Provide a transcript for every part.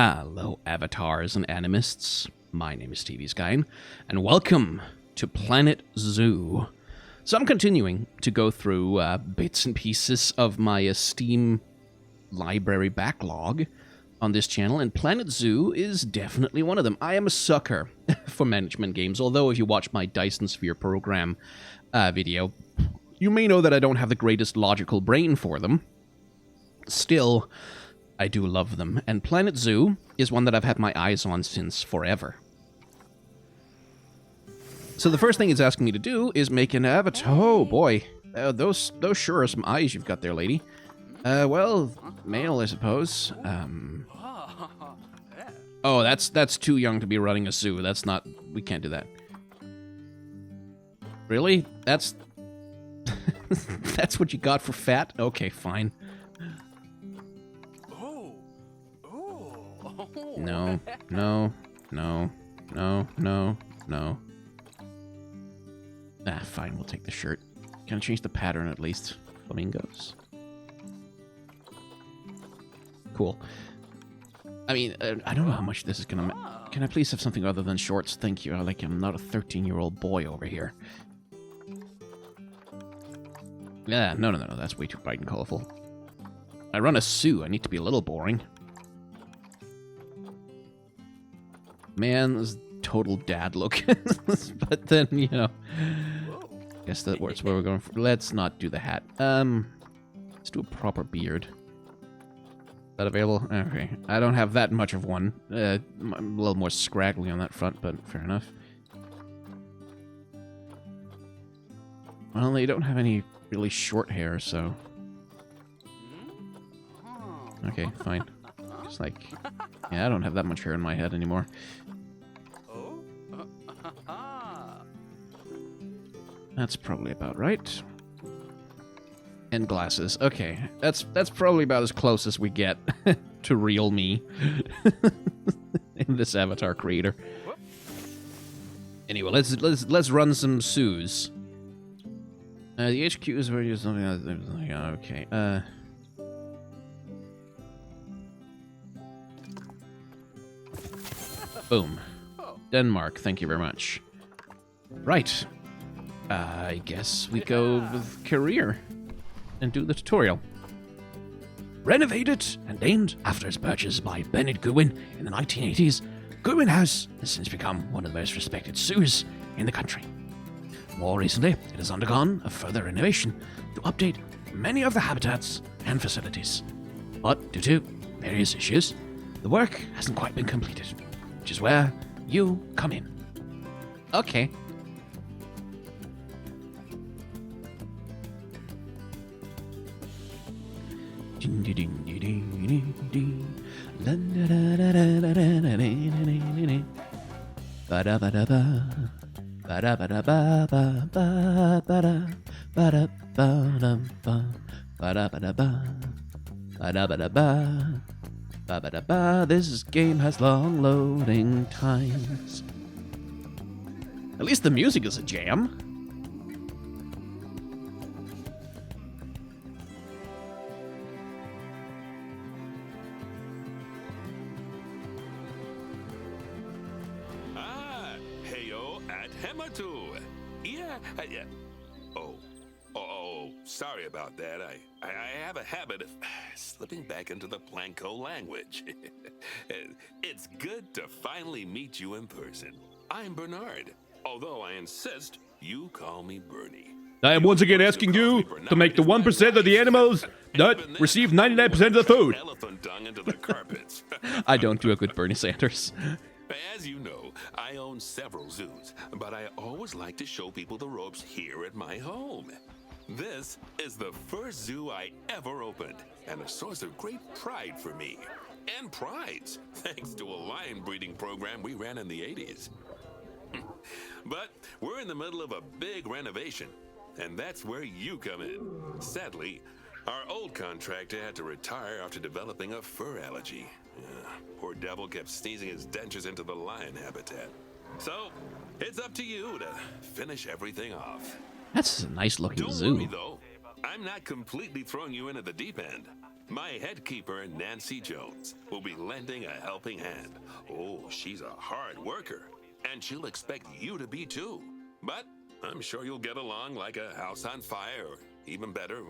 Hello, avatars and animists. My name is TV Skyen, and welcome to Planet Zoo. So I'm continuing to go through bits and pieces of my Steam library backlog on this channel, and Planet Zoo is definitely one of them. I am a sucker for management games, although if you watch my Dyson Sphere program video, you may know that I don't have the greatest logical brain for them. Still, I do love them, and Planet Zoo is one that I've had my eyes on since forever. So the first thing it's asking me to do is make an avatar. Oh boy, those sure are some eyes you've got there, lady. Well, male, I suppose. Oh, that's too young to be running a zoo. That's not. We can't do that. Really? That's that's what you got for fat? Okay, fine. No, no, no, no, no, no. Ah, fine, we'll take the shirt. Can I change the pattern at least? Flamingos. Cool. I mean, I don't know how much this is gonna Can I please have something other than shorts? Thank you. I'm not a 13-year-old boy over here. Yeah, no, that's way too bright and colorful. I run a zoo. I need to be a little boring. Man, this is total dad look. But then, you know, guess that's where we're going for. Let's not do the hat. Let's do a proper beard. Is that available? Okay. I don't have that much of one. I'm a little more scraggly on that front, but fair enough. Well, they don't have any really short hair, so... Okay, fine. Just like... Yeah, I don't have that much hair in my head anymore. That's probably about right. And glasses. Okay, that's probably about as close as we get to real me in this avatar creator. Anyway, let's run some zoos. The HQ is where you something else. Okay. Boom. Denmark. Thank you very much. Right. I guess we go with career and do the tutorial. Renovated and named after its purchase by Bernard Goodwin in the 1980s, Goodwin House has since become one of the most respected zoos in the country. More recently, it has undergone a further renovation to update many of the habitats and facilities. But due to various issues, the work hasn't quite been completed, which is where you come in. Okay. This game has long loading times. At least the music is a jam. Sorry about that. I have a habit of slipping back into the Planko language. It's good to finally meet you in person. I'm Bernard, although I insist you call me Bernie. I am once again asking you to make the 1% of the animals that receive 99% of the food. Elephant dung into the carpets. I don't do a good Bernie Sanders. As you know, I own several zoos, but I always like to show people the ropes here at my home. This is the first zoo I ever opened, and a source of great pride for me. And prides, thanks to a lion breeding program we ran in the 80s. But we're in the middle of a big renovation, and that's where you come in. Sadly, our old contractor had to retire after developing a fur allergy. Poor devil kept sneezing his dentures into the lion habitat. So, it's up to you to finish everything off. That's a nice looking Don't zoo. worry, though. I'm not completely throwing you in at the deep end. My head keeper, Nancy Jones, will be lending a helping hand. Oh, she's a hard worker, and she'll expect you to be too. But I'm sure you'll get along like a house on fire, or even better,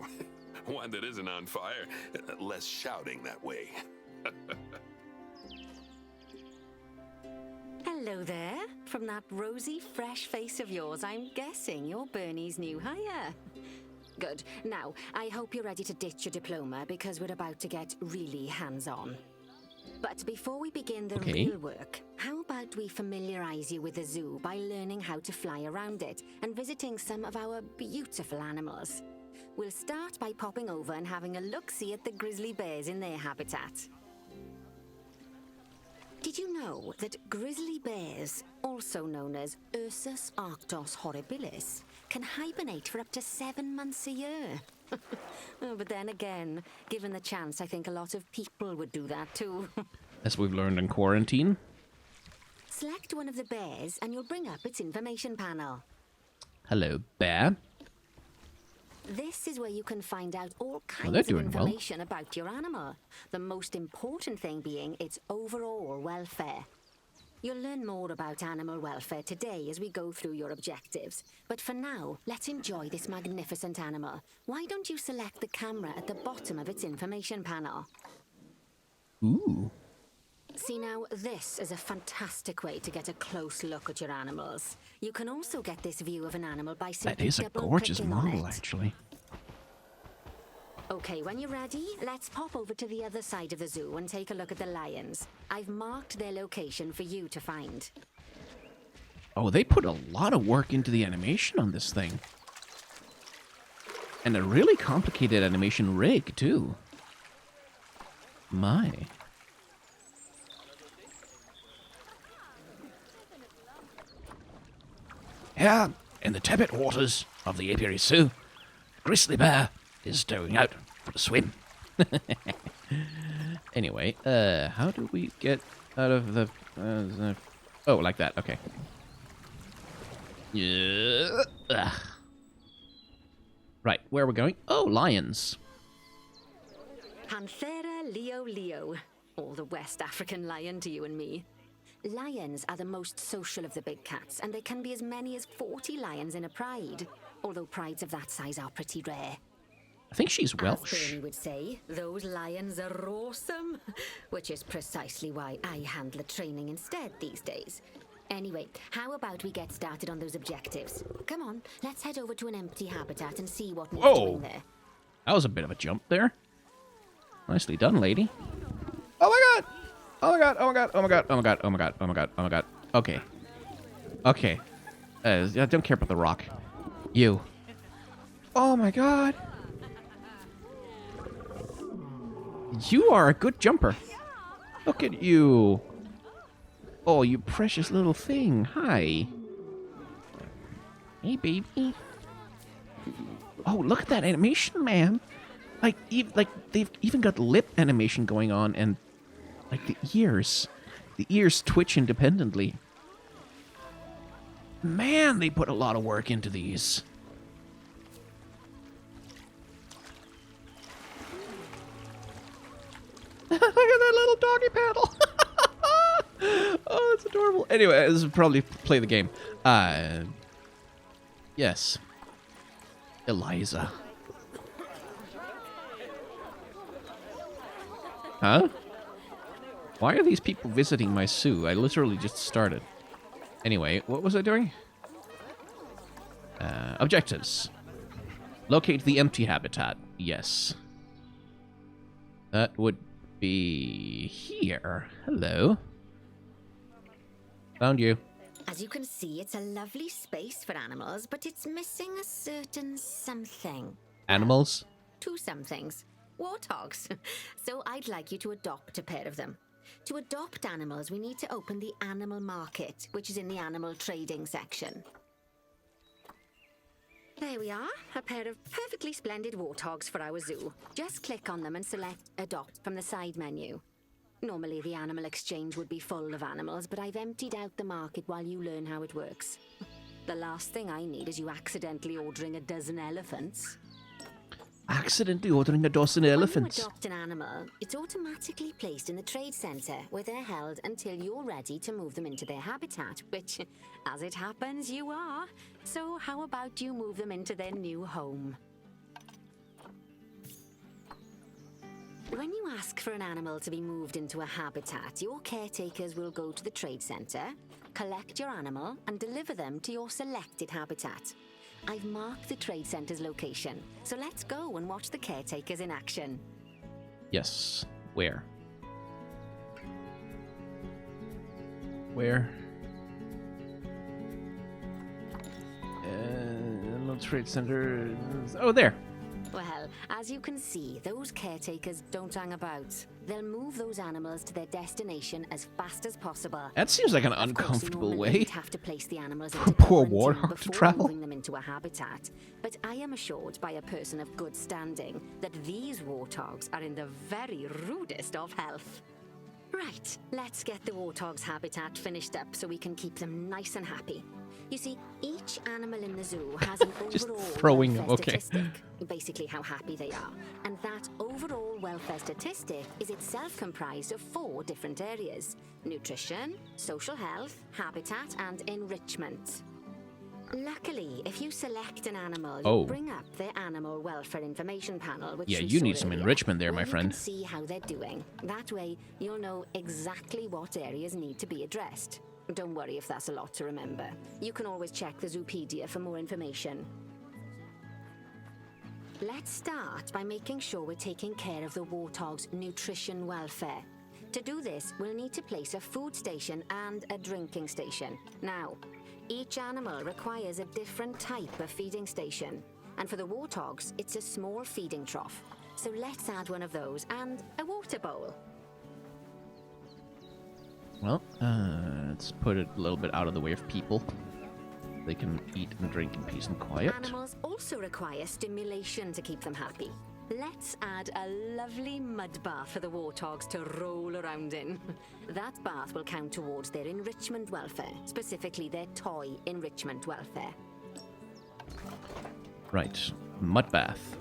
one that isn't on fire. Less shouting that way. Hello there. From that rosy, fresh face of yours, I'm guessing you're Bernie's new hire. Good. Now, I hope you're ready to ditch your diploma because we're about to get really hands-on. But before we begin the real work, how about we familiarize you with the zoo by learning how to fly around it and visiting some of our beautiful animals. We'll start by popping over and having a look-see at the grizzly bears in their habitat. Did you know that grizzly bears, also known as Ursus arctos horribilis, can hibernate for up to 7 months a year? Oh, but then again, given the chance, I think a lot of people would do that too. As we've learned in quarantine. Select one of the bears and you'll bring up its information panel. Hello, bear. This is where you can find out all kinds of information about your animal. The most important thing being its overall welfare. You'll learn more about animal welfare today as we go through your objectives. But for now, let's enjoy this magnificent animal. Why don't you select the camera at the bottom of its information panel? Ooh. See now, this is a fantastic way to get a close look at your animals. You can also get this view of an animal by simply That is a gorgeous model, actually. Okay, when you're ready, let's pop over to the other side of the zoo and take a look at the lions. I've marked their location for you to find. Oh, they put a lot of work into the animation on this thing. And a really complicated animation rig, too. My. Here, in the tepid waters of the Apiary Zoo, grizzly bear is going out for a swim. Anyway, how do we get out of the... oh, like that, okay. Yeah. Ugh. Right, where are we going? Oh, lions. Panthera leo leo, or the West African lion to you and me. Lions are the most social of the big cats, and there can be as many as 40 lions in a pride, although prides of that size are pretty rare. I think she's Welsh. As Bernie would say, those lions are awesome, which is precisely why I handle the training instead these days. Anyway, how about we get started on those objectives? Come on, let's head over to an empty habitat and see what we're doing there. That was a bit of a jump there. Nicely done, lady. Oh my god! Oh my god, oh my god, oh my god, oh my god, oh my god, oh my god, oh my god. Okay. Okay. I don't care about the rock. You. Oh my god. You are a good jumper. Look at you. Oh, you precious little thing. Hi. Hey, baby. Oh, look at that animation, man. Like they've even got lip animation going on, and like the ears twitch independently. Man, they put a lot of work into these. Look at that little doggy paddle. Oh, it's adorable. Anyway, this is probably play the game. Yes. Eliza. Huh? Why are these people visiting my zoo? I literally just started. Anyway, what was I doing? Objectives. Locate the empty habitat. Yes. That would be here. Hello. Found you. As you can see, it's a lovely space for animals, but it's missing a certain something. Animals? Two somethings. Warthogs. So I'd like you to adopt a pair of them. To adopt animals, we need to open the animal market, which is in the animal trading section. There we are, a pair of perfectly splendid warthogs for our zoo. Just click on them and select Adopt from the side menu. Normally the animal exchange would be full of animals, but I've emptied out the market while you learn how it works. The last thing I need is you accidentally ordering a dozen elephants. Accidentally ordering a dozen When elephants. you adopt an animal, it's automatically placed in the trade centre, where they're held until you're ready to move them into their habitat, which, as it happens, you are. So how about you move them into their new home? When you ask for an animal to be moved into a habitat, your caretakers will go to the trade centre, collect your animal, and deliver them to your selected habitat. I've marked the trade centre's location, so let's go and watch the caretakers in action. Yes. Where? Where? No trade center. Oh, there. Well, as you can see, those caretakers don't hang about. They'll move those animals to their destination as fast as possible. That seems like an Of course, uncomfortable normally way. you'd have to place the animals For into poor quarantine warthog to before travel. moving them into a habitat. But I am assured by a person of good standing that these warthogs are in the very rudest of health. Right, let's get the warthog's habitat finished up so we can keep them nice and happy. You see, each animal in the zoo has an Just overall throwing welfare them, okay. statistic, basically how happy they are. And that overall welfare statistic is itself comprised of 4 different areas: nutrition, social health, habitat, and enrichment. Luckily, if you select an animal, Oh. you bring up their animal welfare information panel, which Yeah, we you saw need some earlier, enrichment there, my where you friend. can see how they're doing. That way, you'll know exactly what areas need to be addressed. Don't worry if that's a lot to remember. You can always check the Zoopedia for more information. Let's start by making sure we're taking care of the warthog's nutrition welfare. To do this, we'll need to place a food station and a drinking station. Now, each animal requires a different type of feeding station. And for the warthogs, it's a small feeding trough. So let's add one of those and a water bowl. Well, let's put it a little bit out of the way of people. They can eat and drink in peace and quiet. Animals also require stimulation to keep them happy. Let's add a lovely mud bath for the warthogs to roll around in. That bath will count towards their enrichment welfare, specifically their toy enrichment welfare. Right. Mud bath.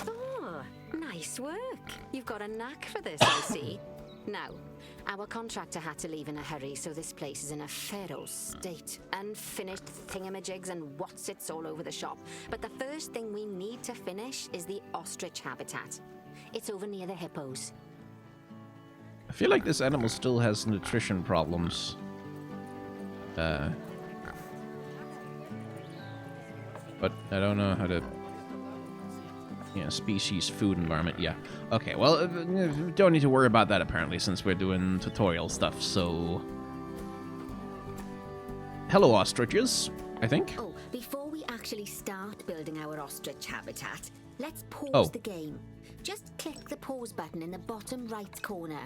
Oh, nice work. You've got a knack for this, I see. Now, our contractor had to leave in a hurry, so this place is in a feral state. Unfinished thingamajigs and what's-its all over the shop. But the first thing we need to finish is the Ostrich Habitat. It's over near the hippos. I feel like this animal still has nutrition problems. But I don't know how to... Yeah, species, food environment, yeah. Okay, well, don't need to worry about that apparently since we're doing tutorial stuff, so... Hello, ostriches, I think. Oh, before we actually start building our Ostrich Habitat, let's pause the game. Just click the pause button in the bottom right corner.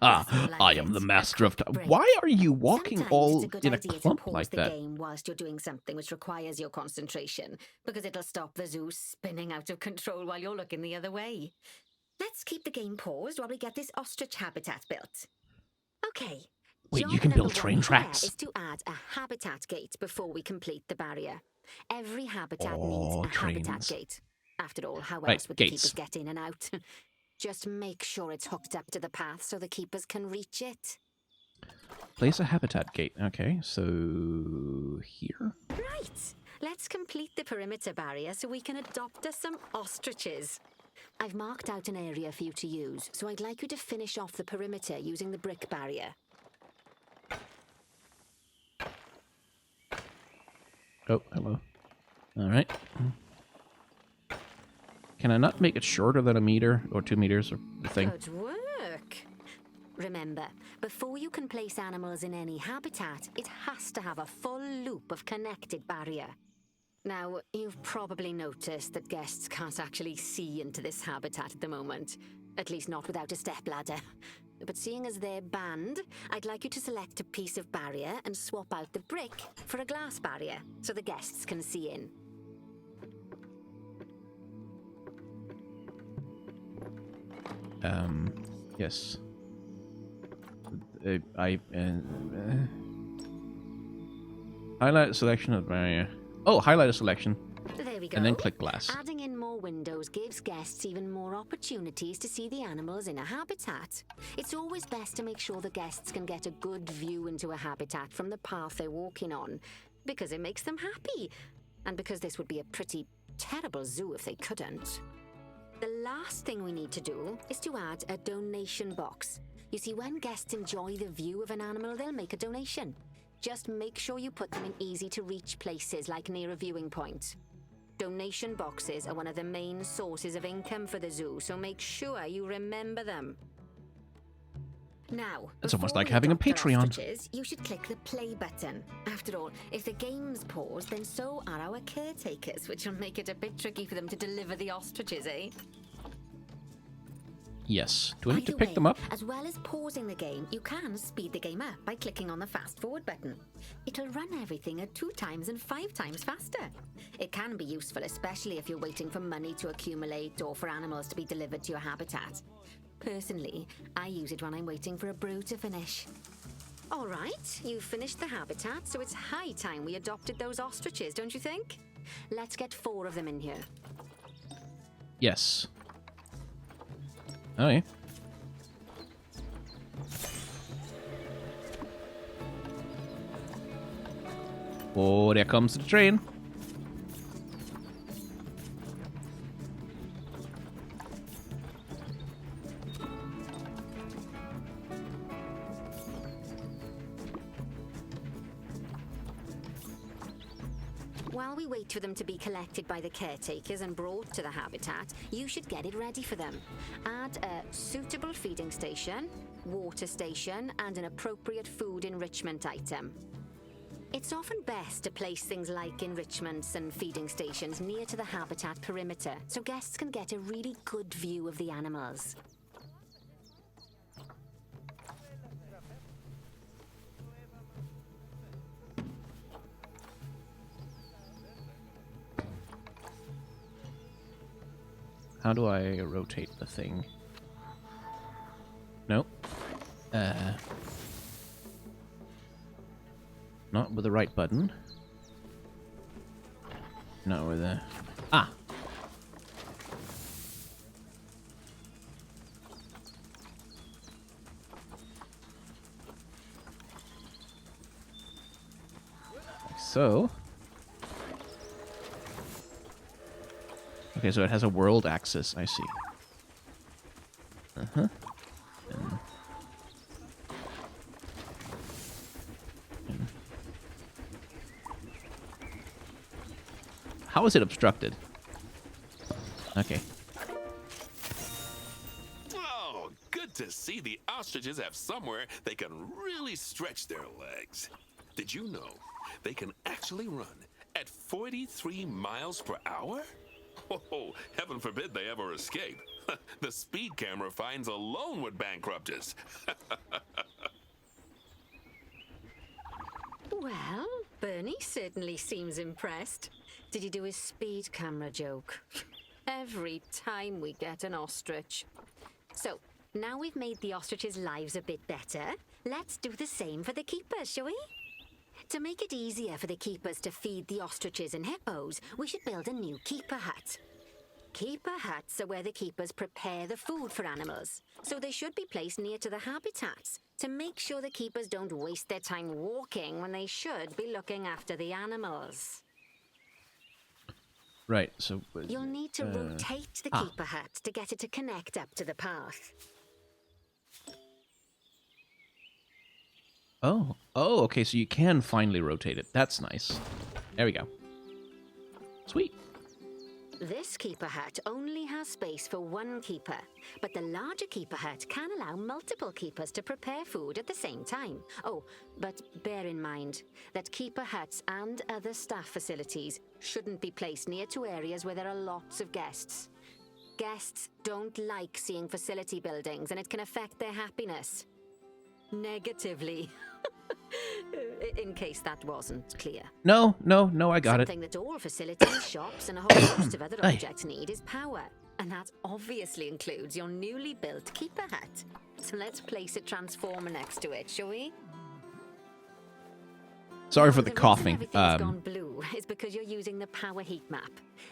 I am the master of time. Why are you walking Sometimes all it's a good in a idea to clump pause like the that? game whilst you're doing something which requires your concentration, because it'll stop the zoo spinning out of control while you're looking the other way. Let's keep the game paused while we get this Ostrich Habitat built. Okay. Wait, job you can build number train one tracks? here is to add a habitat gate before we complete the barrier. Every habitat Oh, needs a habitat trains. gate. After all, how Right, else would the gates. keepers get in and out? Just make sure it's hooked up to the path so the keepers can reach it. Place a habitat gate. Okay, so... here? Right. Let's complete the perimeter barrier so we can adopt us some ostriches. I've marked out an area for you to use, so I'd like you to finish off the perimeter using the brick barrier. Oh, hello. Alright. Can I not make it shorter than a meter or 2 meters or the thing? Good work. Remember, before you can place animals in any habitat, it has to have a full loop of connected barrier. Now, you've probably noticed that guests can't actually see into this habitat at the moment. At least not without a stepladder. But seeing as they're banned, I'd like you to select a piece of barrier and swap out the brick for a glass barrier so the guests can see in. Yes. Highlight selection of barrier. Oh, highlight a selection. There we go. And then click glass. Adding in more windows gives guests even more opportunities to see the animals in a habitat. It's always best to make sure the guests can get a good view into a habitat from the path they're walking on, because it makes them happy, and because this would be a pretty terrible zoo if they couldn't. The last thing we need to do is to add a donation box. You see, when guests enjoy the view of an animal, they'll make a donation. Just make sure you put them in easy-to-reach places, like near a viewing point. Donation boxes are one of the main sources of income for the zoo, so make sure you remember them. Now, it's almost before like we having a adopt the Patreon. ostriches, you should click the play button. After all, if the game's paused, then so are our caretakers, which will make it a bit tricky for them to deliver the ostriches, eh? Yes. Do I need By to the pick way, them up? As well as pausing the game, you can speed the game up by clicking on the fast forward button. It'll run everything at 2 times and 5 times faster. It can be useful, especially if you're waiting for money to accumulate or for animals to be delivered to your habitat. Personally, I use it when I'm waiting for a brew to finish. All right, you've finished the habitat, so it's high time we adopted those ostriches, don't you think? Let's get 4 of them in here. Yes. Oh, yeah. Oh, there comes the train. While we wait for them to be collected by the caretakers and brought to the habitat, you should get it ready for them. Add a suitable feeding station, water station, and an appropriate food enrichment item. It's often best to place things like enrichments and feeding stations near to the habitat perimeter, so guests can get a really good view of the animals. How do I rotate the thing? Nope. Not with the right button. Not with the... Ah! Like so. Okay, so it has a world axis, I see. Uh-huh. How is it obstructed? Okay. Oh, good to see the ostriches have somewhere they can really stretch their legs. Did you know they can actually run at 43 miles per hour? Oh, heaven forbid they ever escape. The speed camera fines alone would bankrupt us. Well, Bernie certainly seems impressed. Did you do his speed camera joke? Every time we get an ostrich. So, now we've made the ostriches' lives a bit better, let's do the same for the keepers, shall we? To make it easier for the keepers to feed the ostriches and hippos, we should build a new keeper hut. Keeper huts are where the keepers prepare the food for animals, so they should be placed near to the habitats to make sure the keepers don't waste their time walking when they should be looking after the animals. Right, so... You'll need to rotate the keeper hut to get it to connect up to the path. Oh, okay, so you can finally rotate it. That's nice. There we go. Sweet. This keeper hut only has space for 1 keeper, but the larger keeper hut can allow multiple keepers to prepare food at the same time. Oh, but bear in mind that keeper huts and other staff facilities shouldn't be placed near to areas where there are lots of guests. Guests don't like seeing facility buildings, and it can affect their happiness. Negatively. In case that wasn't clear. No, I got Something that all facilities, shops, and a whole host of other Aye. objects need is power. And that obviously includes your newly built keeper hut. So let's place a transformer next to it, shall we? Sorry for the reason coughing. everything's gone blue is because you're using the power heat map.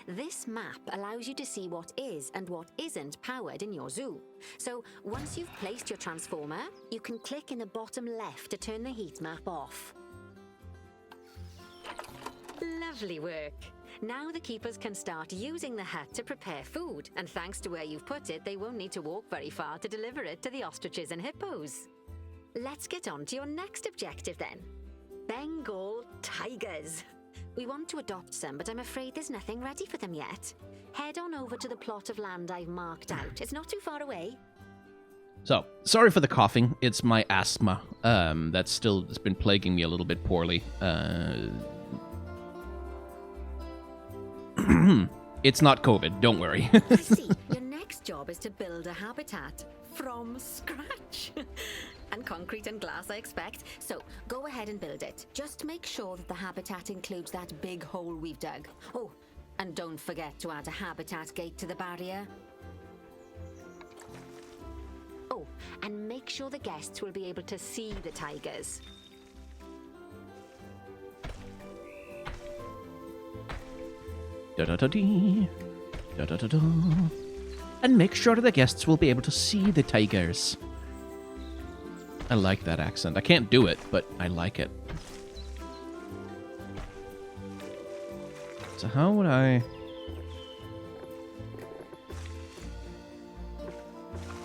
This map allows you to see what is and what isn't powered in your zoo. So once you've placed your transformer, you can click in the bottom left to turn the heat map off. Lovely work. Now the keepers can start using the hut to prepare food, and thanks to where you've put it, they won't need to walk very far to deliver it to the ostriches and hippos. Let's get on to your next objective then. Bengal tigers. We want to adopt some, but I'm afraid there's nothing ready for them yet. Head on over to the plot of land I've marked out. It's not too far away. So, sorry for the coughing. It's my asthma. That's been plaguing me a little bit poorly. It's not COVID, don't worry. I see. Your next job is to build a habitat from scratch. And concrete and glass, I expect. So go ahead and build it. Just make sure that the habitat includes that big hole we've dug. Oh, and don't forget to add a habitat gate to the barrier. Oh, and make sure the guests will be able to see the tigers. Da-da-da-dee. Da-da-da-da. And make sure the guests will be able to see the tigers. I like that accent. I can't do it, but I like it. So how would I...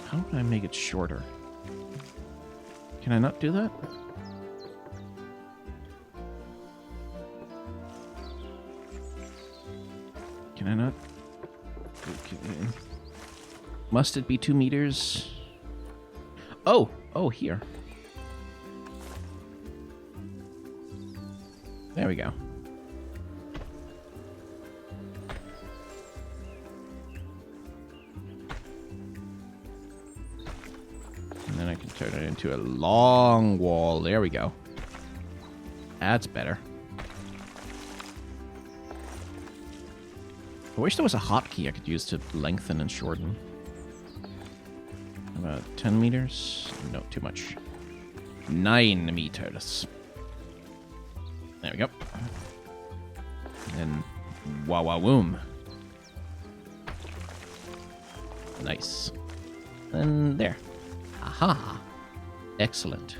How would I make it shorter? Can I not do that? Can I not? Must it be 2 meters? Oh, here. There we go. And then I can turn it into a long wall. There we go. That's better. I wish there was a hotkey I could use to lengthen and shorten. About 10 meters? No, too much. 9 meters. There we go. And then wow-wow-woom. Nice. And there. Aha. Excellent.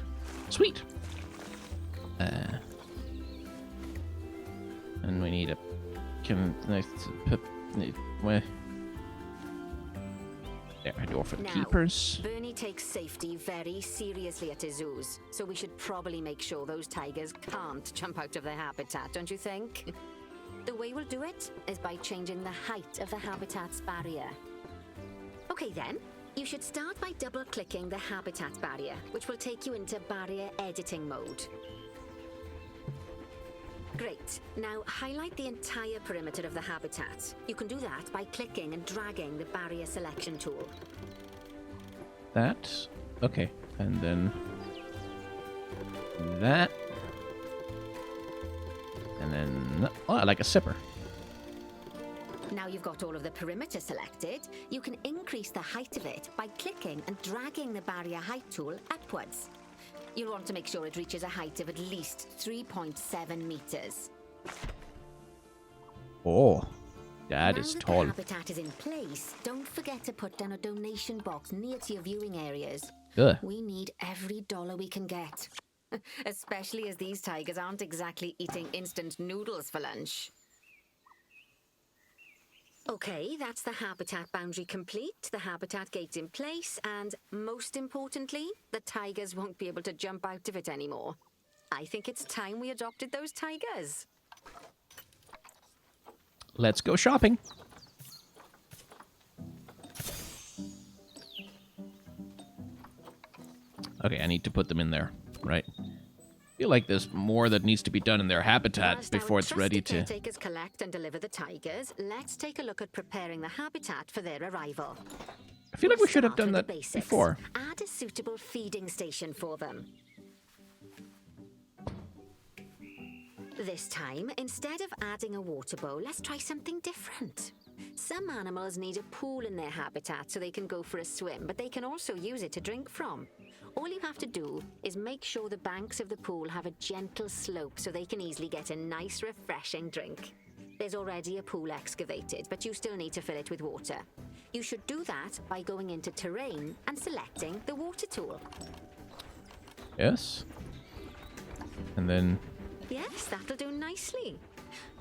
Sweet. And we need a... Where? There, a door for the keepers. Bernie takes safety very seriously at his zoos, so we should probably make sure those tigers can't jump out of their habitat, don't you think? The way we'll do it is by changing the height of the habitat's barrier. Okay then, you should start by double-clicking the habitat barrier, which will take you into barrier editing mode. Great. Now highlight the entire perimeter of the habitat. You can do that by clicking and dragging the barrier selection tool. That. Okay. And then that. And then... Oh, I like a sipper. Now you've got all of the perimeter selected, you can increase the height of it by clicking and dragging the barrier height tool upwards. You'll want to make sure it reaches a height of at least 3.7 meters. Oh, that is tall. Now that the habitat is in place, don't forget to put down a donation box near to your viewing areas. Good. We need every dollar we can get. Especially as these tigers aren't exactly eating instant noodles for lunch. Okay, that's the habitat boundary complete, the habitat gate in place, and most importantly, the tigers won't be able to jump out of it anymore. I think it's time we adopted those tigers. Let's go shopping. Okay, I need to put them in there, right? I feel like there's more that needs to be done in their habitat Whilst before our it's ready to... trusted caretakers collect and deliver the tigers, let's take a look at preparing the habitat for their arrival. I feel like we should have Start done with that the basics. before. Add a suitable feeding station for them. This time, instead of adding a water bowl, let's try something different. Some animals need a pool in their habitat so they can go for a swim, but they can also use it to drink from. All you have to do is make sure the banks of the pool have a gentle slope so they can easily get a nice, refreshing drink. There's already a pool excavated, but you still need to fill it with water. You should do that by going into terrain and selecting the water tool. Yes. And then... Yes, that'll do nicely.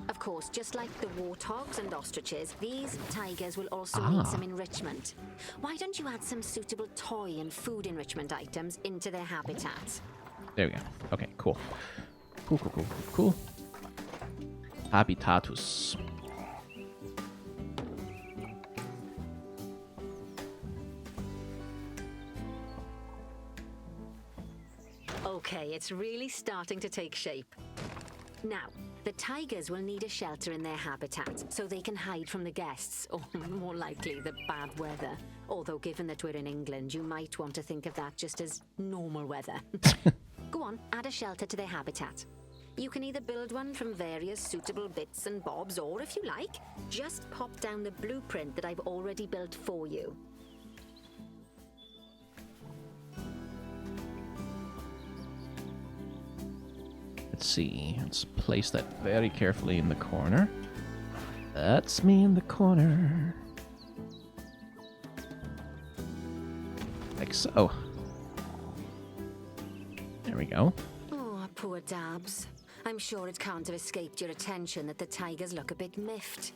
Of course, just like the warthogs and ostriches, these tigers will also need some enrichment. Why don't you add some suitable toy and food enrichment items into their habitat? There we go. Okay, cool. Cool. Habitatus. Okay, it's really starting to take shape. Now, the tigers will need a shelter in their habitat so they can hide from the guests, or more likely, the bad weather. Although, given that we're in England, you might want to think of that just as normal weather. Go on, add a shelter to their habitat. You can either build one from various suitable bits and bobs, or if you like, just pop down the blueprint that I've already built for you. Let's see. Let's place that very carefully in the corner. That's me in the corner. Like so. There we go. Oh, poor Dabs. I'm sure it can't have escaped your attention that the tigers look a bit miffed.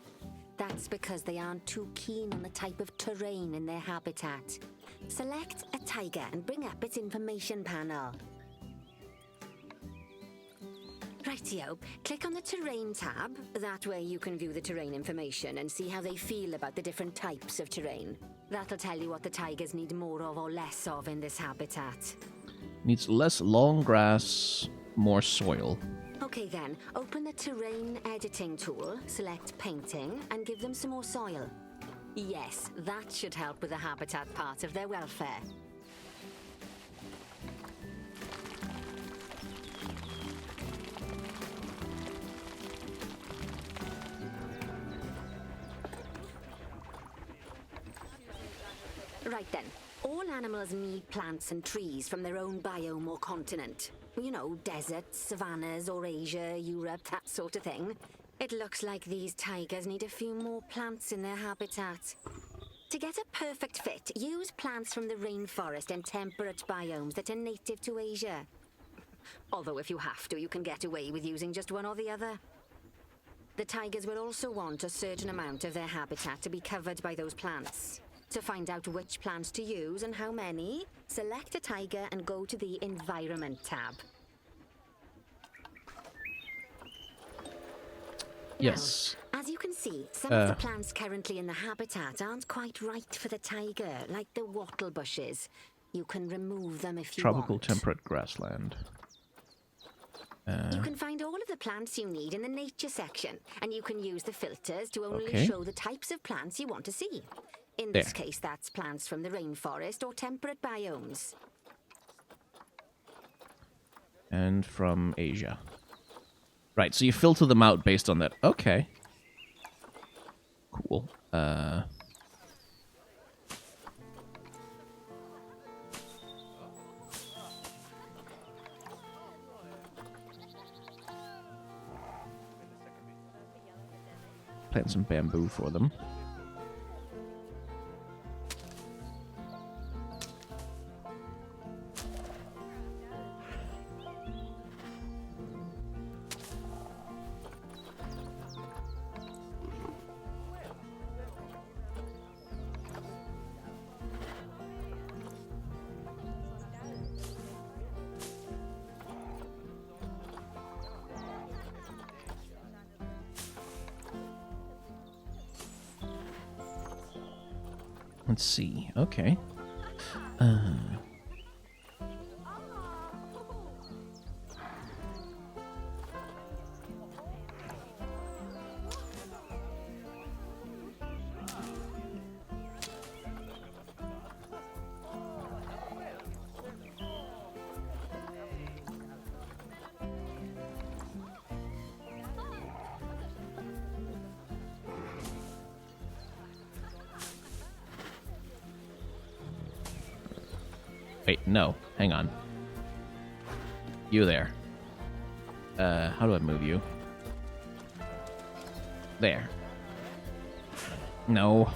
That's because they aren't too keen on the type of terrain in their habitat. Select a tiger and bring up its information panel. Rightio, click on the Terrain tab. That way you can view the terrain information and see how they feel about the different types of terrain. That'll tell you what the tigers need more of or less of in this habitat. Needs less long grass, more soil. Okay then, open the Terrain Editing tool, select Painting, and give them some more soil. Yes, that should help with the habitat part of their welfare. Right then, all animals need plants and trees from their own biome or continent. You know, deserts, savannas, Eurasia, Europe, that sort of thing. It looks like these tigers need a few more plants in their habitat. To get a perfect fit, use plants from the rainforest and temperate biomes that are native to Asia. Although if you have to, you can get away with using just one or the other. The tigers will also want a certain amount of their habitat to be covered by those plants. To find out which plants to use and how many, select a tiger and go to the Environment tab. Yes. Now, as you can see, some of the plants currently in the habitat aren't quite right for the tiger, like the wattle bushes. You can remove them if you Tropical want. temperate grassland. You can find all of the plants you need in the nature section, and you can use the filters to only Okay. show the types of plants you want to see. In this case, that's plants from the rainforest or temperate biomes. And from Asia. Right, so you filter them out based on that. Okay. Cool. Plant some bamboo for them. Let's see. Okay. Wait, no. Hang on. You there. How do I move you? There. No.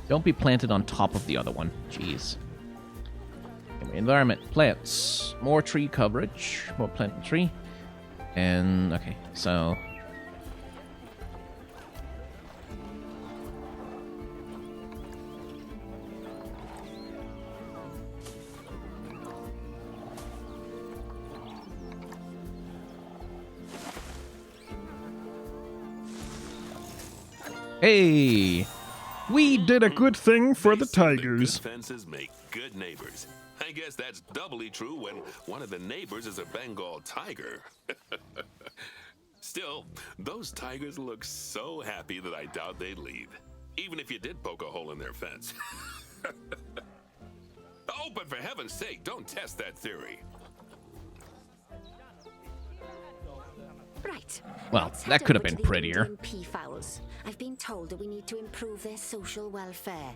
Don't be planted on top of the other one. Jeez. Anyway, environment. Plants. More tree coverage. More plant tree. And, okay, so... Hey! We did a good thing for the They say that tigers. Good fences make good neighbors. I guess that's doubly true when one of the neighbors is a Bengal tiger. Still, those tigers look so happy that I doubt they'd leave, even if you did poke a hole in their fence. Oh, but for heaven's sake, don't test that theory. Right. Well, Let's that head could have over to been the prettier. Indian peafowls. I've been told that we need to improve their social welfare.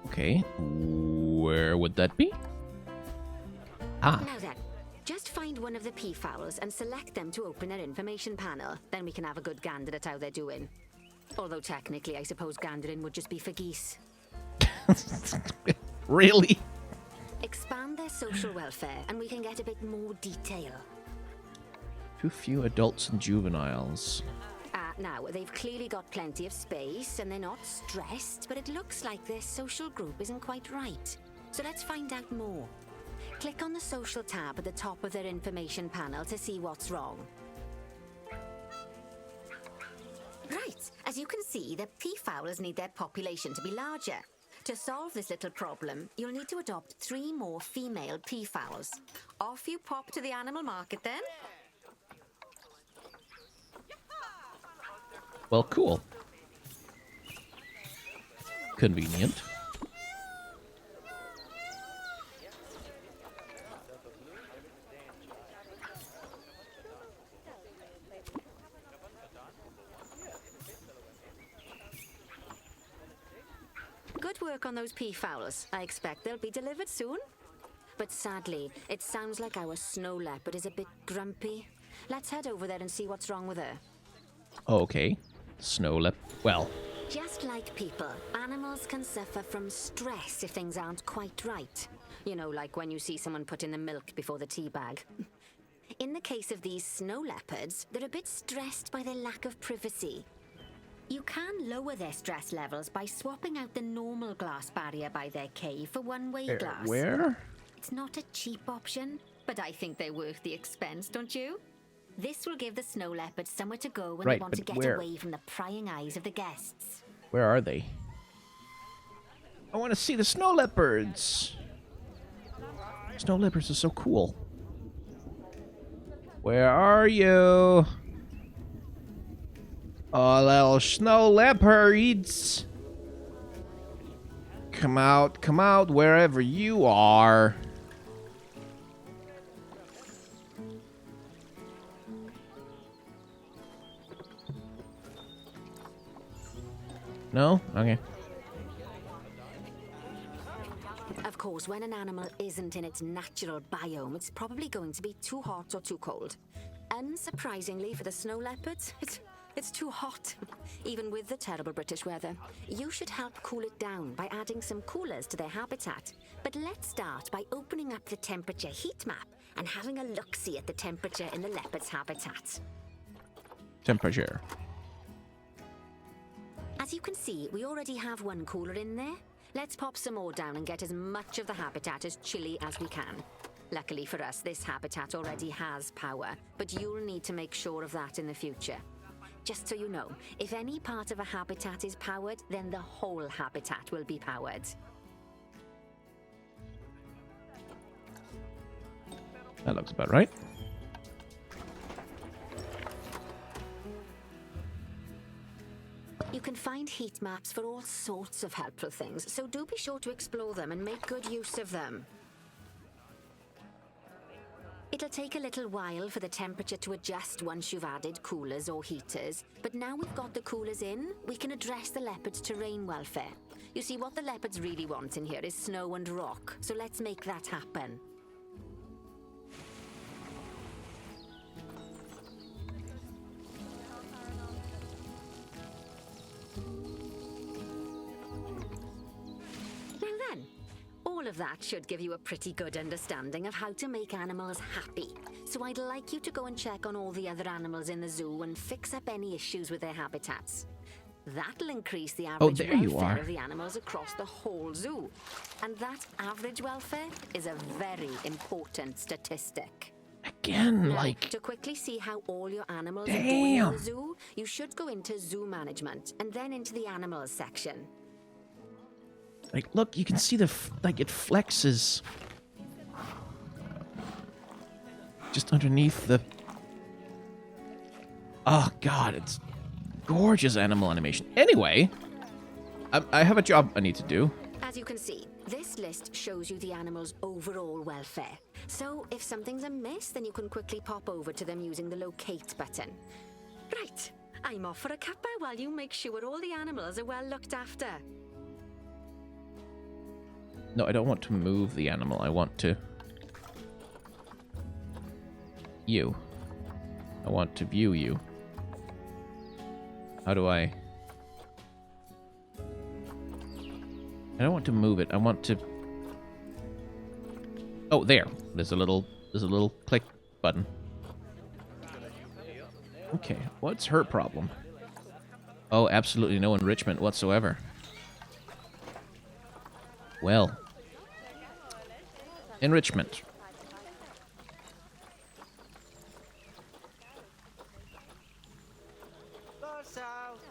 Okay, where would that be? Ah, Now then, just find one of the peafowls and select them to open their information panel. Then we can have a good gander at how they're doing. Although technically, I suppose gandering would just be for geese. really? Expand their social welfare and we can get a bit more detail. Too few adults and juveniles. Now, they've clearly got plenty of space and they're not stressed, but it looks like their social group isn't quite right. So let's find out more. Click on the social tab at the top of their information panel to see what's wrong. Right, as you can see, the peafowls need their population to be larger. To solve this little problem, you'll need to adopt 3 more female peafowls. Off you pop to the animal market then. Well, cool. Convenient. Good work on those peafowls. I expect they'll be delivered soon. But sadly, it sounds like our snow leopard is a bit grumpy. Let's head over there and see what's wrong with her. Okay. Snow lep. Well, Just like people, animals can suffer from stress if things aren't quite right. You know, like when you see someone put in the milk before the tea bag. In the case of these snow leopards, they're a bit stressed by their lack of privacy. You can lower their stress levels by swapping out the normal glass barrier by their cave for one-way glass. where? It's not a cheap option, but I think they're worth the expense, don't you? This will give the snow leopards somewhere to go when Right, they want to but get where? away from the prying eyes of the guests. Where are they? I want to see the snow leopards. Snow leopards are so cool. Where are you? Oh, little snow leopards. Come out, wherever you are. No? Okay. Of course, when an animal isn't in its natural biome, it's probably going to be too hot or too cold. Unsurprisingly for the snow leopards, it's too hot, even with the terrible British weather. You should help cool it down by adding some coolers to their habitat. But let's start by opening up the temperature heat map and having a look-see at the temperature in the leopard's habitat. Temperature. As you can see, we already have one cooler in there. Let's pop some more down and get as much of the habitat as chilly as we can. Luckily for us, this habitat already has power, but you'll need to make sure of that in the future. Just so you know, if any part of a habitat is powered, then the whole habitat will be powered. That looks about right. You can find heat maps for all sorts of helpful things, so do be sure to explore them and make good use of them. It'll take a little while for the temperature to adjust once you've added coolers or heaters, but now we've got the coolers in, we can address the leopard's terrain welfare. You see, what the leopards really want in here is snow and rock, so let's make that happen. Now then, all of that should give you a pretty good understanding of how to make animals happy. So I'd like you to go and check on all the other animals in the zoo and fix up any issues with their habitats. That'll increase the average welfare of the animals across the whole zoo. And that average welfare is a very important statistic. Again, Now, like... to quickly see how all your animals are doing in the zoo, you should go into zoo management and then into the animals section. Like, look, you can see the... like, it flexes. Just underneath the... Oh, God, it's... gorgeous animal animation. Anyway, I have a job I need to do. As you can see, this list shows you the animal's overall welfare. So if something's amiss, then you can quickly pop over to them using the locate button. Right, I'm off for a cuppa while you make sure all the animals are well looked after. No, I don't want to move the animal. I want to... you. I want to view you. How do I don't want to move it. I want to... oh, there. There's a little click button. Okay, what's her problem? Oh, absolutely no enrichment whatsoever. Well. Enrichment.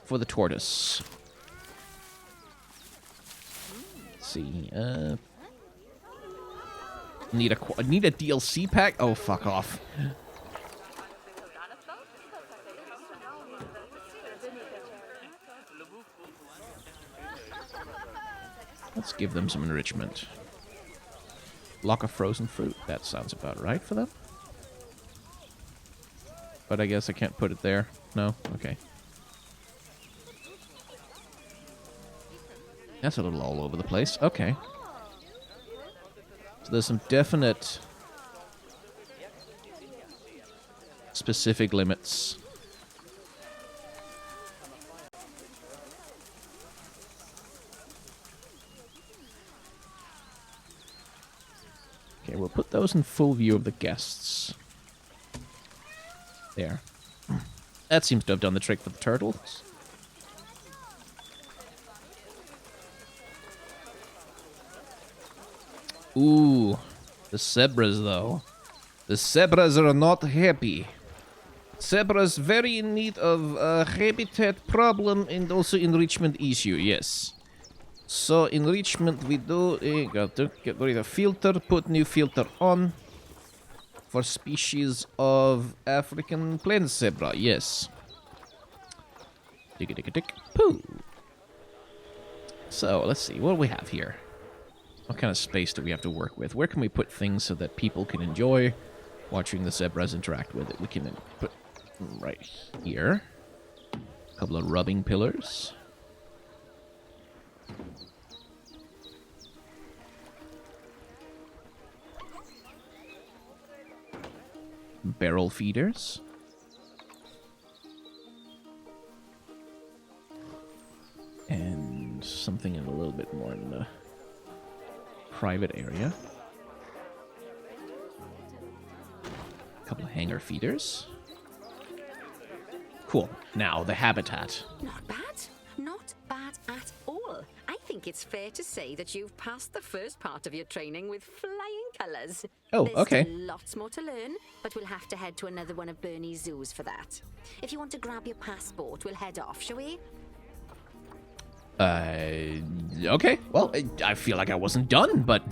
For the tortoise. Let's see. Need a DLC pack? Oh, fuck off. Let's give them some enrichment. Block of frozen fruit. That sounds about right for them. But I guess I can't put it there. No? Okay. That's a little all over the place. Okay. So there's some definite specific limits. Okay, we'll put those in full view of the guests. There. That seems to have done the trick for the turtles. Ooh, the zebras, though. The zebras are not happy. Zebras very in need of a habitat problem and also enrichment issue, yes. So, enrichment we do... got to get rid of filter, put new filter on. For species of African plain zebra, yes. Tick-a-tick-a-tick. Poo! So, let's see, what do we have here? What kind of space do we have to work with? Where can we put things so that people can enjoy watching the zebras interact with it? We can put right here. A couple of rubbing pillars. Barrel feeders. And something in a little bit more in the private area. A couple of hanger feeders. Cool. Now, the habitat. Not bad. Not bad at all. I think it's fair to say that you've passed the first part of your training with flying colours. Oh, There's okay. still lots more to learn, but we'll have to head to another one of Bernie's zoos for that. If you want to grab your passport, we'll head off, shall we? Okay. Well, I feel like I wasn't done, but...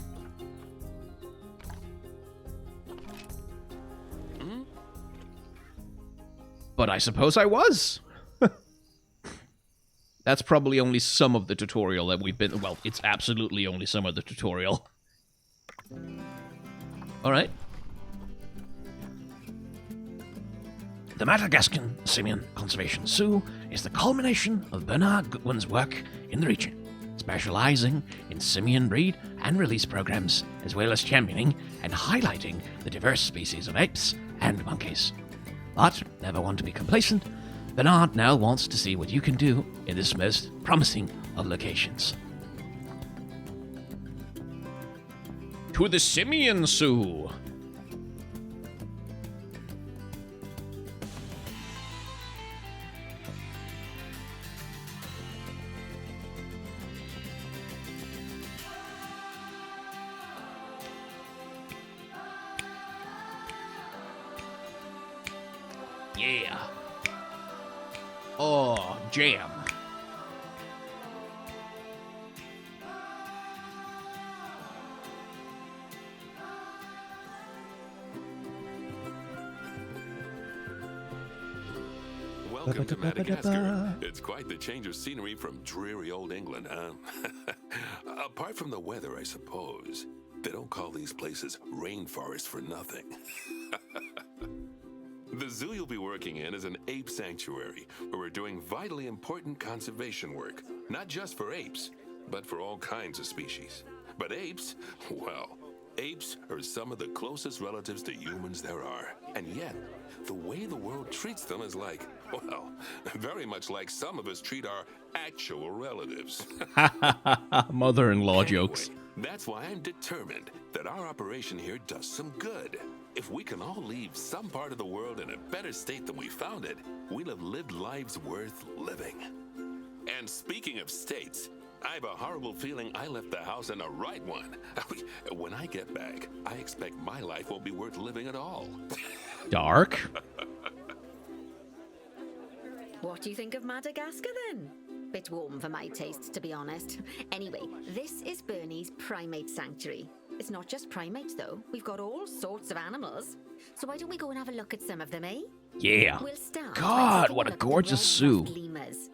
But I suppose I was. That's probably only some of the tutorial that we've been... Well, it's absolutely only some of the tutorial. Alright. The Madagascan Simian Conservation Zoo is the culmination of Bernard Goodwin's work in the region. specializing in simian breed and release programs, as well as championing and highlighting the diverse species of apes and monkeys. But never want to be complacent, Bernard now wants to see what you can do in this most promising of locations. To the Simian Zoo! Yeah. Oh, jam. Welcome to Madagascar. It's quite the change of scenery from dreary old England, huh? Apart from the weather, I suppose. They don't call these places rainforests for nothing. The zoo you'll be working in is an ape sanctuary, where we're doing vitally important conservation work. Not just for apes, but for all kinds of species. But apes, well, apes are some of the closest relatives to humans there are. And yet, the way the world treats them is like, well, very much like some of us treat our actual relatives. Mother-in-law jokes. That's why I'm determined that our operation here does some good. If we can all leave some part of the world in a better state than we found it, we'll have lived lives worth living. And speaking of states, I have a horrible feeling I left the house in the right one. When I get back, I expect my life won't be worth living at all. Dark? What do you think of Madagascar then? Bit warm for my taste, to be honest. Anyway, this is Bernie's primate sanctuary. It's not just primates, though. We've got all sorts of animals. So why don't we go and have a look at some of them, eh? Yeah. We'll start God, by what a taking gorgeous look at zoo. the red-ruffed lemurs.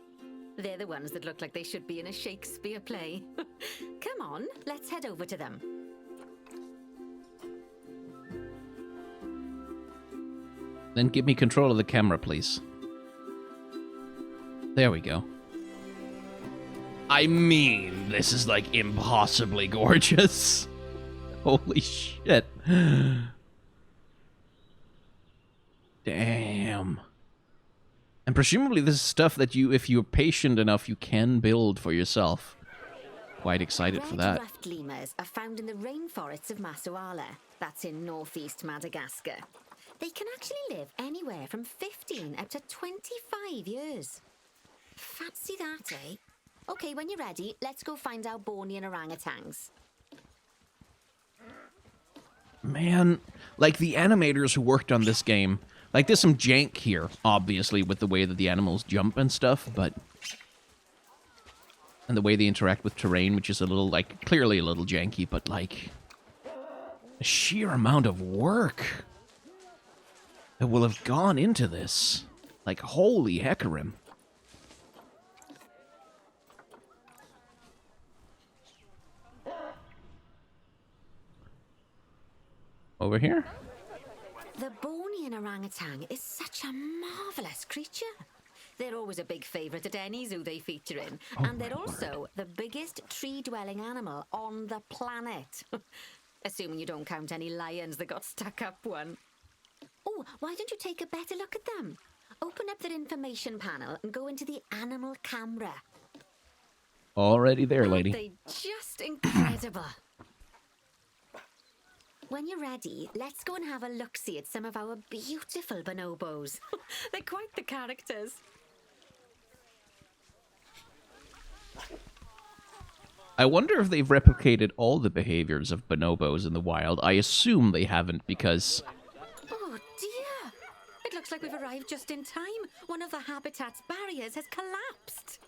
They're the ones that look like they should be in a Shakespeare play. Come on, let's head over to them. Then give me control of the camera, please. There we go. I mean, this is like impossibly gorgeous. Holy shit. Damn. And presumably this is stuff that you, if you're patient enough, you can build for yourself. Quite excited for that. Red-ruffed lemurs are found in the rainforests of Masoala. That's in northeast Madagascar. They can actually live anywhere from 15 up to 25 years. Fancy that, eh? Okay, when you're ready, let's go find our Bornean orangutans. Man, like the animators who worked on this game, like there's some jank here, obviously, with the way that the animals jump and stuff, but... And the way they interact with terrain, which is a little, like, clearly a little janky, but like... The sheer amount of work that will have gone into this. Like, holy heckerim. Over here? The Bornean orangutan is such a marvelous creature. They're always a big favourite at any zoo they feature in. And they're also the biggest tree-dwelling animal on the planet. Assuming you don't count any lions that got stuck up one. Oh, why don't you take a better look at them? Open up their information panel and go into the animal camera. Already there, Aren't lady. they just incredible? When you're ready, let's go and have a look-see at some of our beautiful bonobos. They're quite the characters. I wonder if they've replicated all the behaviors of bonobos in the wild. I assume they haven't, because... Oh dear! It looks like we've arrived just in time. One of the habitat's barriers has collapsed.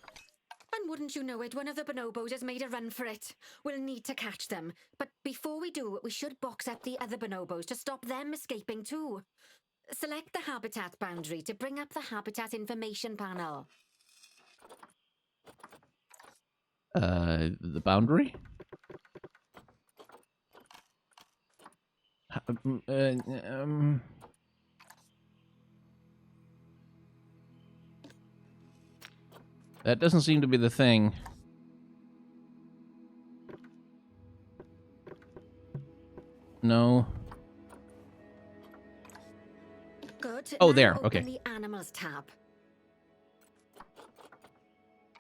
And wouldn't you know it, one of the bonobos has made a run for it. We'll need to catch them. But before we do, we should box up the other bonobos to stop them escaping too. Select the habitat boundary to bring up the habitat information panel. The boundary? That doesn't seem to be the thing. No. Good. Oh, Now there, open okay. the Animals tab.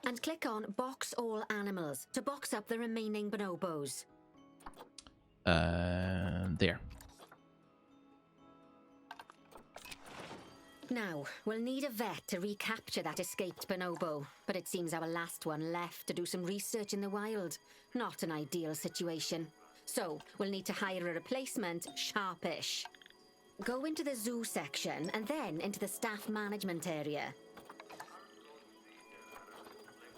And click on Box All Animals to box up the remaining bonobos. There. Now, we'll need a vet to recapture that escaped bonobo, but it seems our last one left to do some research in the wild. Not an ideal situation. So, we'll need to hire a replacement, sharpish. Go into the zoo section and then into the staff management area.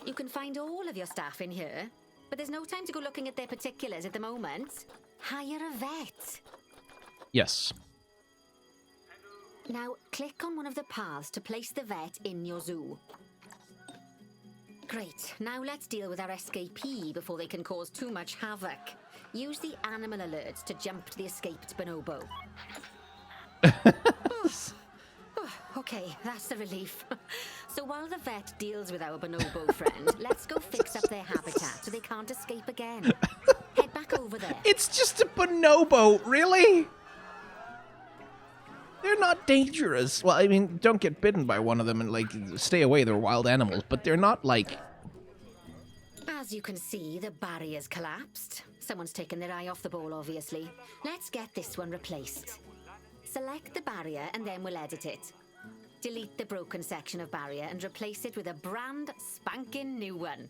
You can find all of your staff in here, but there's no time to go looking at their particulars at the moment. Hire a vet. Yes. Now, click on one of the paths to place the vet in your zoo. Great, now let's deal with our escapee before they can cause too much havoc. Use the animal alerts to jump to the escaped bonobo. Okay, that's a relief. So while the vet deals with our bonobo friend, let's go fix up their habitat so they can't escape again. Head back over there. It's just a bonobo, really? They're not dangerous. Well, I mean, don't get bitten by one of them and, like, stay away. They're wild animals, but they're not, like... As you can see, the barrier's collapsed. Someone's taken their eye off the ball, obviously. Let's get this one replaced. Select the barrier and then we'll edit it. Delete the broken section of barrier and replace it with a brand spanking new one.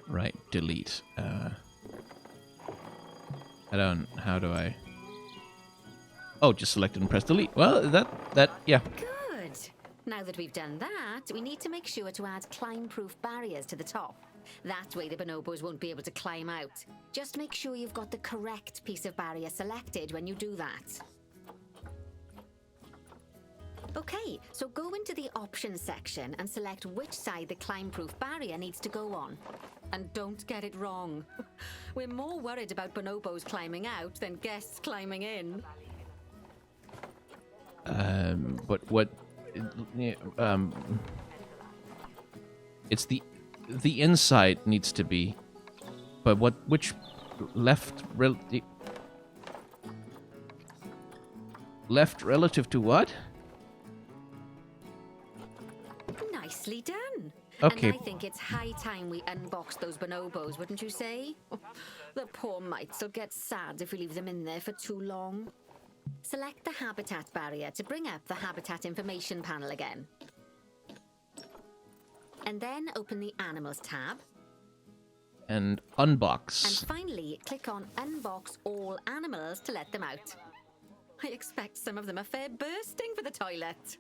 Right, delete. How do I... Oh, just select it and press delete. Well, yeah. Good. Now that we've done that, we need to make sure to add climb-proof barriers to the top. That way the bonobos won't be able to climb out. Just make sure you've got the correct piece of barrier selected when you do that. Okay, so go into the options section and select which side the climb-proof barrier needs to go on. And don't get it wrong. We're more worried about bonobos climbing out than guests climbing in. But what... It's the inside needs to be... But which left... Left relative to what? Nicely done. Okay. And I think it's high time we unbox those bonobos, wouldn't you say? The poor mites will get sad if we leave them in there for too long. Select the habitat barrier to bring up the habitat information panel again. And then open the Animals tab. And unbox. And finally, click on Unbox All Animals to let them out. I expect some of them are fair bursting for the toilet.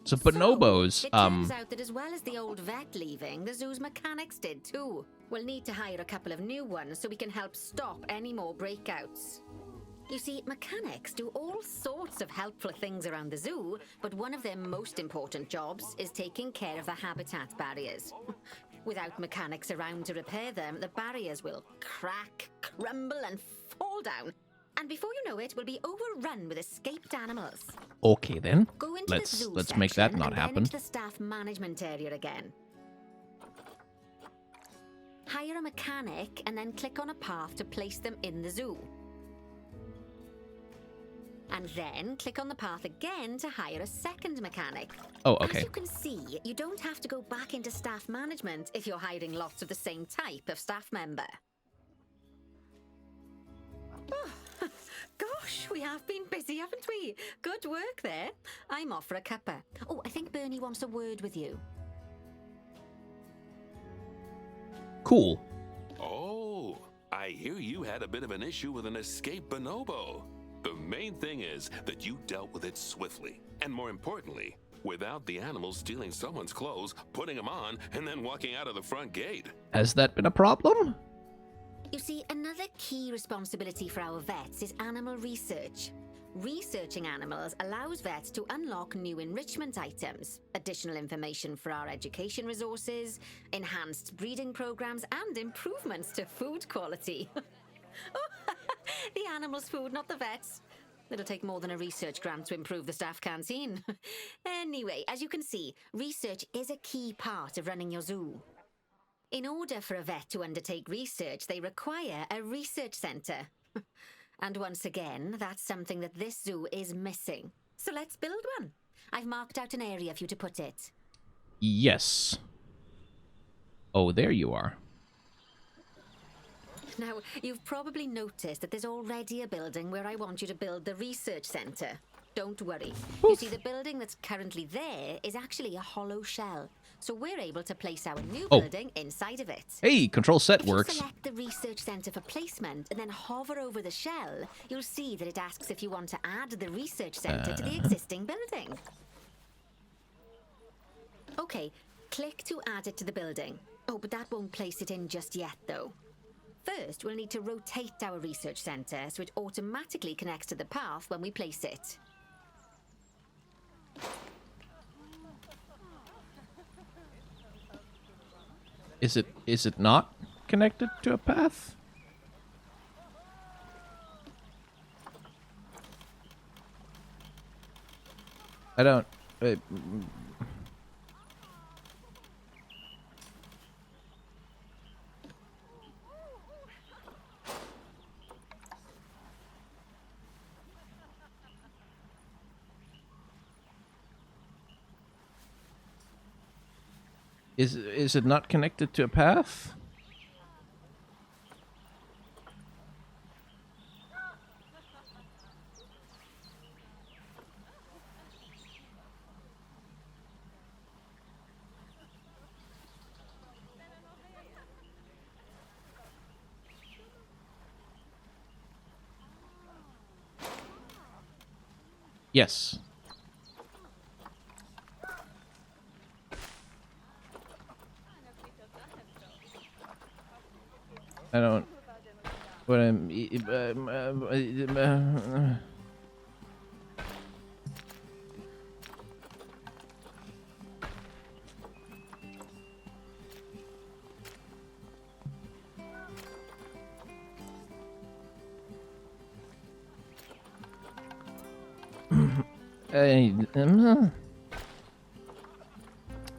So bonobos, it turns out that as well as the old vet leaving, the zoo's mechanics did too. We'll need to hire a couple of new ones so we can help stop any more breakouts. You see, mechanics do all sorts of helpful things around the zoo, but one of their most important jobs is taking care of the habitat barriers. Without mechanics around to repair them, the barriers will crack, crumble, and fall down. And before you know it, we'll be overrun with escaped animals. Okay then. Go into Let's the zoo make that section not and then happen. into the staff management area again. Hire a mechanic and then click on a path to place them in the zoo. And then click on the path again to hire a second mechanic. Oh, okay. As you can see, you don't have to go back into staff management if you're hiring lots of the same type of staff member. Oh, gosh, we have been busy, haven't we? Good work there. I'm off for a cuppa. Oh, I think Bernie wants a word with you. Cool. Oh, I hear you had a bit of an issue with an escaped bonobo. The main thing is that you dealt with it swiftly, and more importantly, without the animals stealing someone's clothes, putting them on, and then walking out of the front gate. Has that been a problem? You see, another key responsibility for our vets is animal research. Researching animals allows vets to unlock new enrichment items, additional information for our education resources, enhanced breeding programs, and improvements to food quality. The animals' food, not the vets. It'll take more than a research grant to improve the staff canteen. Anyway, as you can see, research is a key part of running your zoo. In order for a vet to undertake research, they require a research centre. And once again, that's something that this zoo is missing. So let's build one. I've marked out an area for you to put it. Yes. Oh, there you are. Now, you've probably noticed that there's already a building where I want you to build the research centre. Don't worry. You see, the building that's currently there is actually a hollow shell. So we're able to place our new building inside of it. Hey, control set If works. you select the research centre for placement and then hover over the shell, you'll see that it asks if you want to add the research centre to the existing building. Okay, click to add it to the building. Oh, but that won't place it in just yet, though. First, we'll need to rotate our research centre so it automatically connects to the path when we place it. Is it not connected to a path? I don't... Is it not connected to a path? Yes. I don't. What I'm.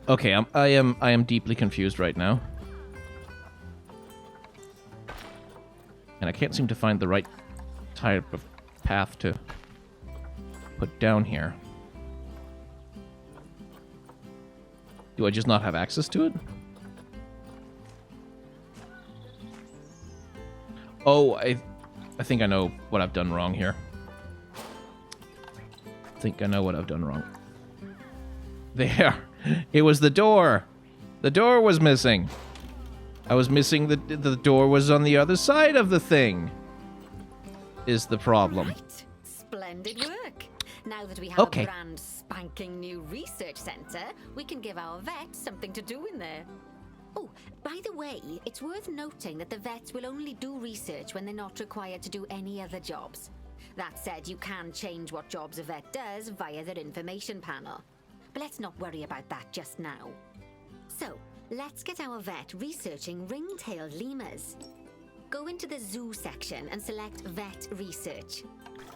Okay, I am deeply confused right now. And I can't seem to find the right type of path to put down here. Do I just not have access to it? Oh, I think I know what I've done wrong here. I think I know what I've done wrong. There. It was the door. The door was missing. I was missing the door was on the other side of the thing. Is the problem. Right. Splendid work. Now that we have Okay. a brand spanking new research centre, we can give our vets something to do in there. Oh, by the way, it's worth noting that the vets will only do research when they're not required to do any other jobs. That said, you can change what jobs a vet does via their information panel. But let's not worry about that just now. So, let's get our vet researching ring-tailed lemurs. Go into the zoo section and select vet research.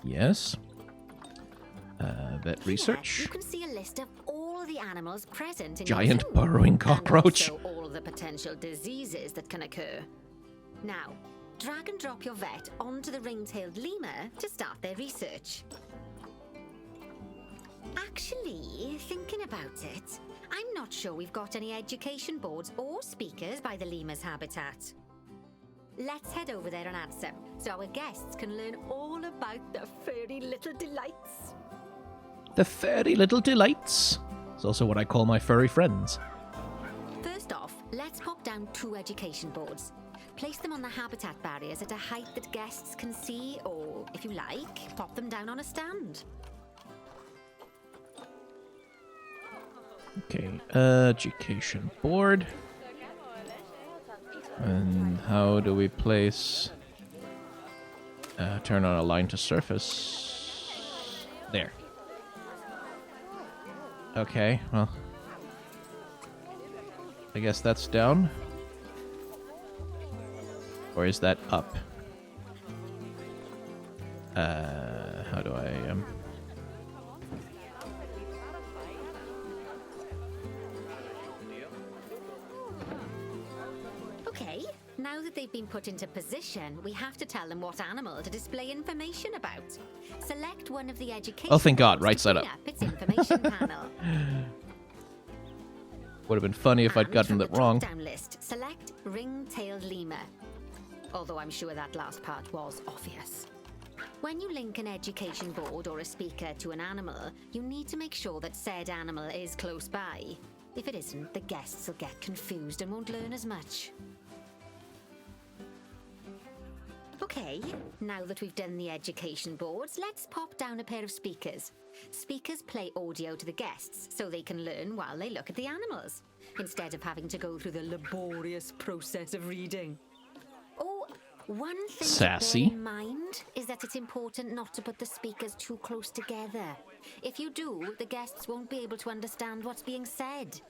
Yes. Vet Here, research. you can see a list of all the animals present in Giant your zoo, burrowing cockroach. and also all the potential diseases that can occur. Now, drag and drop your vet onto the ring-tailed lemur to start their research. Actually, thinking about it, I'm not sure we've got any education boards or speakers by the lemur's habitat. Let's head over there and add some, so our guests can learn all about the furry little delights. The furry little delights. It's also what I call my furry friends. First off, let's pop down 2 education boards. Place them on the habitat barriers at a height that guests can see, or, if you like, pop them down on a stand. Okay, education board. And how do we place... turn on align to surface. There. Okay, well... I guess that's down. Or is that up? How do I... Okay, now that they've been put into position, we have to tell them what animal to display information about. Select one of the education Oh, thank God, boards right to side bring up. its information panel. Would have been funny if I'd And gotten from that the wrong. drop-down list, select ring-tailed lemur. Although I'm sure that last part was obvious. When you link an education board or a speaker to an animal, you need to make sure that said animal is close by. If it isn't, the guests will get confused and won't learn as much. Okay, now that we've done the education boards, let's pop down a pair of speakers. Speakers play audio to the guests so they can learn while they look at the animals, instead of having to go through the laborious process of reading. Oh, one thing Sassy. to bear in mind is that it's important not to put the speakers too close together. If you do, the guests won't be able to understand what's being said.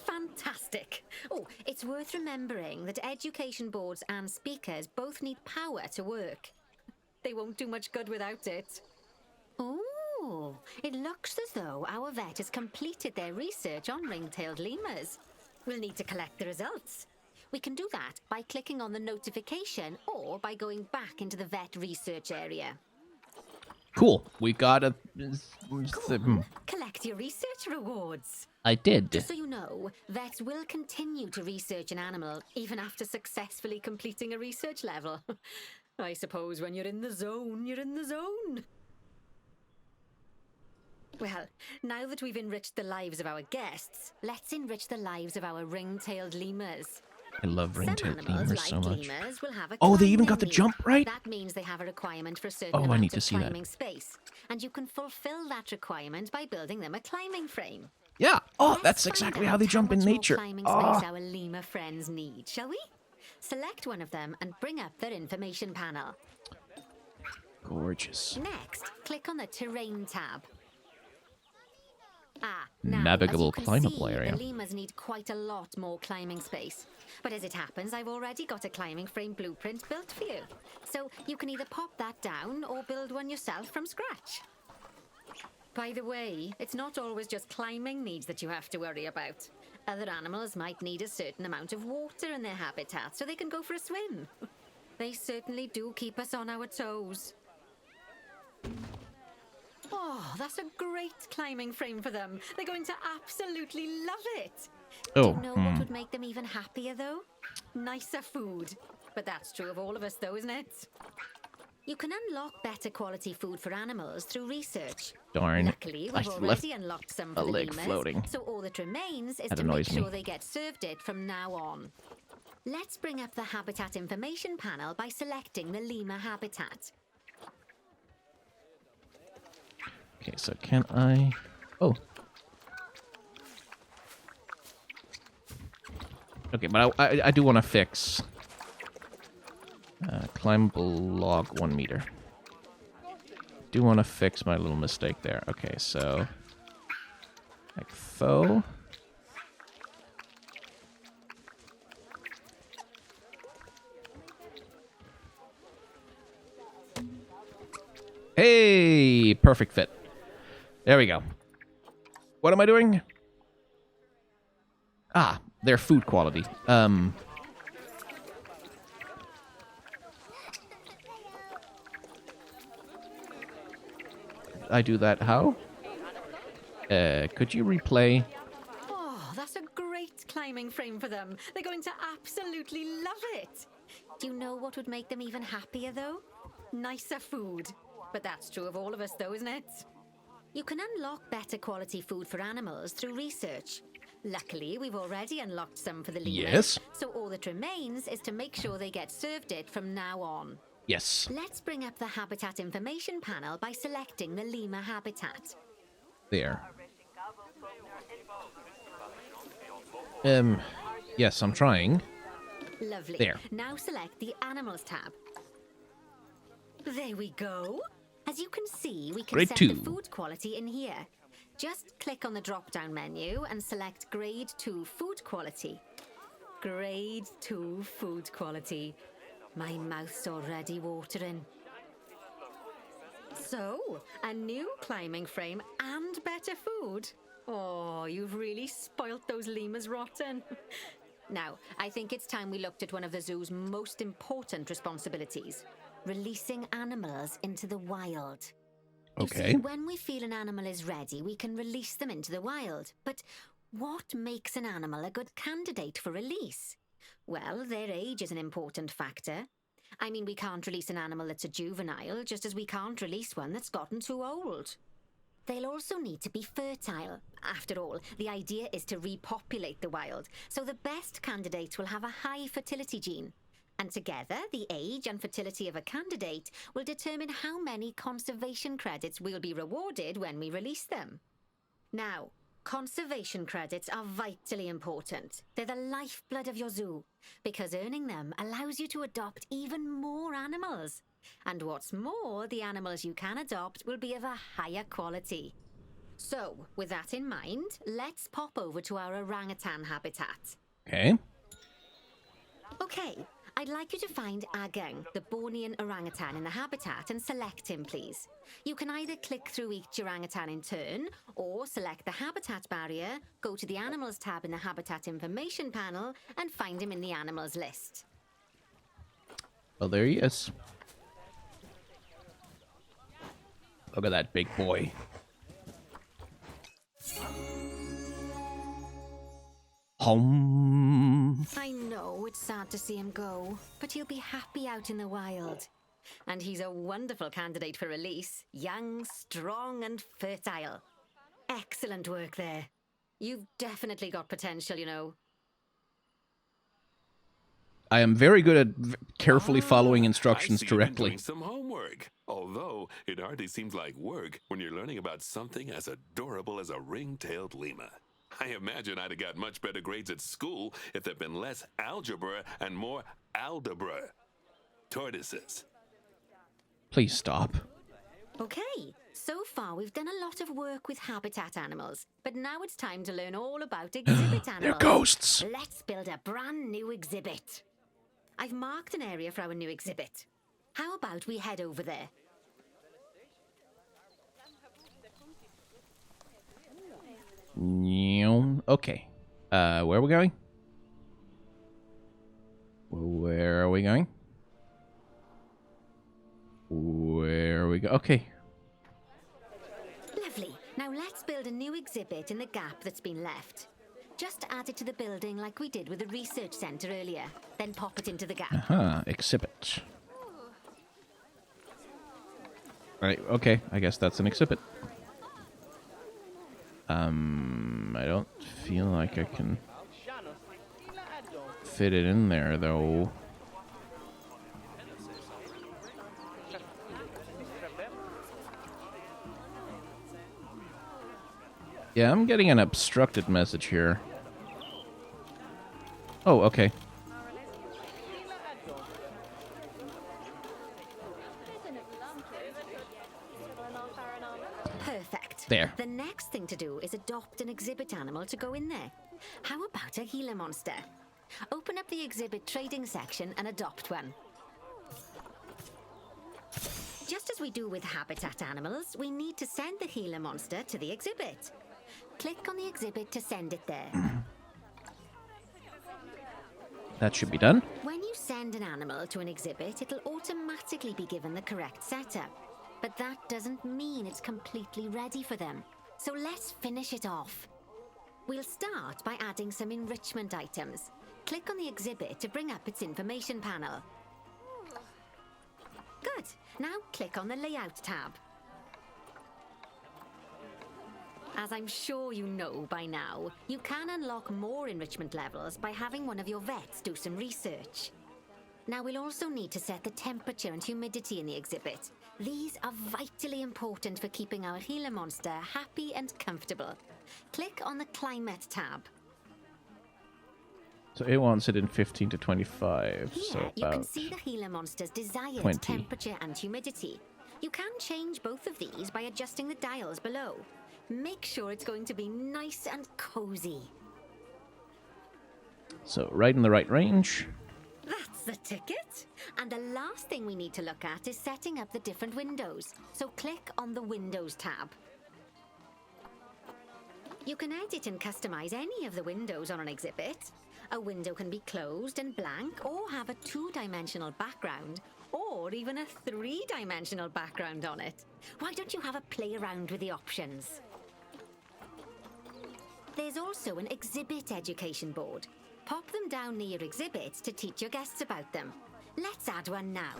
Fantastic. Oh, it's worth remembering that education boards and speakers both need power to work. They won't do much good without it. Oh, it looks as though our vet has completed their research on ring-tailed lemurs. We'll need to collect the results. We can do that by clicking on the notification or by going back into the vet research area. Cool. We got a... Collect your research rewards. I did. Just so you know, vets will continue to research an animal even after successfully completing a research level. I suppose when you're in the zone, you're in the zone. Well, now that we've enriched the lives of our guests, let's enrich the lives of our ring-tailed lemurs. I love ring-tailed lemurs so much. Lemurs will have a Oh, they even got the climbing jump right? That means they have a requirement for a certain Oh, I amount need to of see that. climbing space. And you can fulfill that requirement by building them a climbing frame. Yeah. Oh, Let's that's find exactly out how they jump in much more nature. climbing Oh, space our lemur friends need, shall we? Select one of them and bring up their information panel. gorgeous. Next, click on the Terrain tab. Now, Navigable as you can climbable see, area. The lemurs need quite a lot more climbing space. But as it happens, I've already got a climbing frame blueprint built for you. So you can either pop that down or build one yourself from scratch. By the way, it's not always just climbing needs that you have to worry about. Other animals might need a certain amount of water in their habitat so they can go for a swim. They certainly do keep us on our toes. Oh, that's a great climbing frame for them. They're going to absolutely love it. Oh, Do you know what would make them even happier, though? Nicer food. But that's true of all of us, though, isn't it? You can unlock better quality food for animals through research. darn. Luckily, I we've left already unlocked some for a the leg lemurs, floating. so all that remains is That to make annoys me. sure they get served it from now on. Let's bring up the habitat information panel by selecting the lemur habitat. Okay, so can I... Oh. Okay, but I do want to fix... climbable log 1 meter. Do want to fix my little mistake there. Okay, so... like so. Hey! Perfect fit. There we go. What am I doing? Ah, their food quality. I do that how? Could you replay? Oh, that's a great climbing frame for them. They're going to absolutely love it. Do you know what would make them even happier, though? Nicer food. But that's true of all of us, though, isn't it? You can unlock better quality food for animals through research. Luckily, we've already unlocked some for the lemurs. Yes. So all that remains is to make sure they get served it from now on. Yes. Let's bring up the habitat information panel by selecting the lemur habitat. There. Yes, I'm trying. Lovely. There. Now select the Animals tab. There we go. As you can see, we can Grade set 2. the food quality in here. Just click on the drop-down menu and select Grade 2 Food Quality. Grade 2 Food Quality. My mouth's already watering. So, a new climbing frame and better food. Oh, you've really spoilt those lemurs rotten. Now, I think it's time we looked at one of the zoo's most important responsibilities, releasing animals into the wild. Okay. You see, when we feel an animal is ready, we can release them into the wild. But what makes an animal a good candidate for release? Well, their age is an important factor. I mean, we can't release an animal that's a juvenile, just as we can't release one that's gotten too old. They'll also need to be fertile. After all, the idea is to repopulate the wild, so the best candidates will have a high fertility gene. And together, the age and fertility of a candidate will determine how many conservation credits we'll be rewarded when we release them. Now, conservation credits are vitally important. They're the lifeblood of your zoo, because earning them allows you to adopt even more animals. And what's more, the animals you can adopt will be of a higher quality. So, with that in mind, let's pop over to our orangutan habitat. Okay. Okay, I'd like you to find Agang, the Bornean orangutan in the habitat, and select him, please. You can either click through each orangutan in turn, or select the habitat barrier, go to the animals tab in the habitat information panel, and find him in the animals list. Well, there he is. Look at that big boy. Home. I know it's sad to see him go, but he'll be happy out in the wild. And he's a wonderful candidate for release. Young, strong, and fertile. Excellent work there. You've definitely got potential, you know. I am very good at carefully following instructions I see you've been directly. doing some homework. Although it hardly seems like work when you're learning about something as adorable as a ring-tailed lemur. I imagine I'd have got much better grades at school if there'd been less algebra and more aldebra. Tortoises. Please stop. Okay, so far we've done a lot of work with habitat animals, but now it's time to learn all about exhibit animals. They're ghosts. Let's build a brand new exhibit. I've marked an area for our new exhibit. How about we head over there? Okay. Where are we going? Where are we going? Where are we going? Okay. Lovely. Now let's build a new exhibit in the gap that's been left. Just add it to the building like we did with the research centre earlier. Then pop it into the gap. Exhibit. Right, okay. I guess that's an exhibit. I don't feel like I can fit it in there, though. Yeah, I'm getting an obstructed message here. Oh, okay. Perfect. There. The next thing to do is adopt an exhibit animal to go in there. How about a Gila monster? Open up the exhibit trading section and adopt one. Just as we do with habitat animals, we need to send the Gila monster to the exhibit. Click on the exhibit to send it there. That should be done. When you send an animal to an exhibit, it'll automatically be given the correct setup. But that doesn't mean it's completely ready for them. So let's finish it off. We'll start by adding some enrichment items. Click on the exhibit to bring up its information panel. Good. Now click on the Layout tab. As I'm sure you know by now, you can unlock more enrichment levels by having one of your vets do some research. Now we'll also need to set the temperature and humidity in the exhibit. These are vitally important for keeping our Gila monster happy and comfortable. Click on the Climate tab. So it wants it in 15 to 25. Here, So you can about see the Gila monster's desired 20. temperature and humidity. You can change both of these by adjusting the dials below. Make sure it's going to be nice and cozy. So right in the right range. That's the ticket. And the last thing we need to look at is setting up the different windows. So click on the Windows tab. You can edit and customize any of the windows on an exhibit. A window can be closed and blank, or have a two-dimensional background, or even a three-dimensional background on it. Why don't you have a play around with the options? There's also an exhibit education board. Pop them down near your exhibits to teach your guests about them. Let's add one now.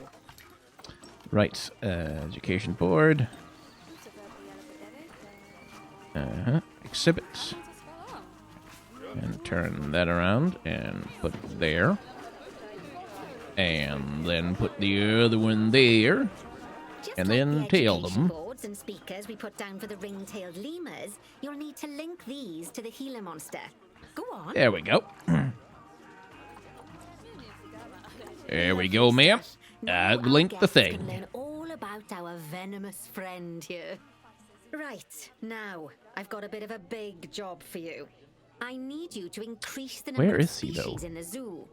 Right, education board. Exhibit. And turn that around and put it there. And then put the other one there. Just And like then the tail education them. boards and speakers we put down for the ring-tailed lemurs, you'll need to link these to the Gila monster. Go on. There we go. There we go, ma'am. Now our Link the guests thing. can learn all about our venomous friend here. Right, now, I've got a bit of a big job for you. I need you to increase the number Where of is he, though? species in the zoo.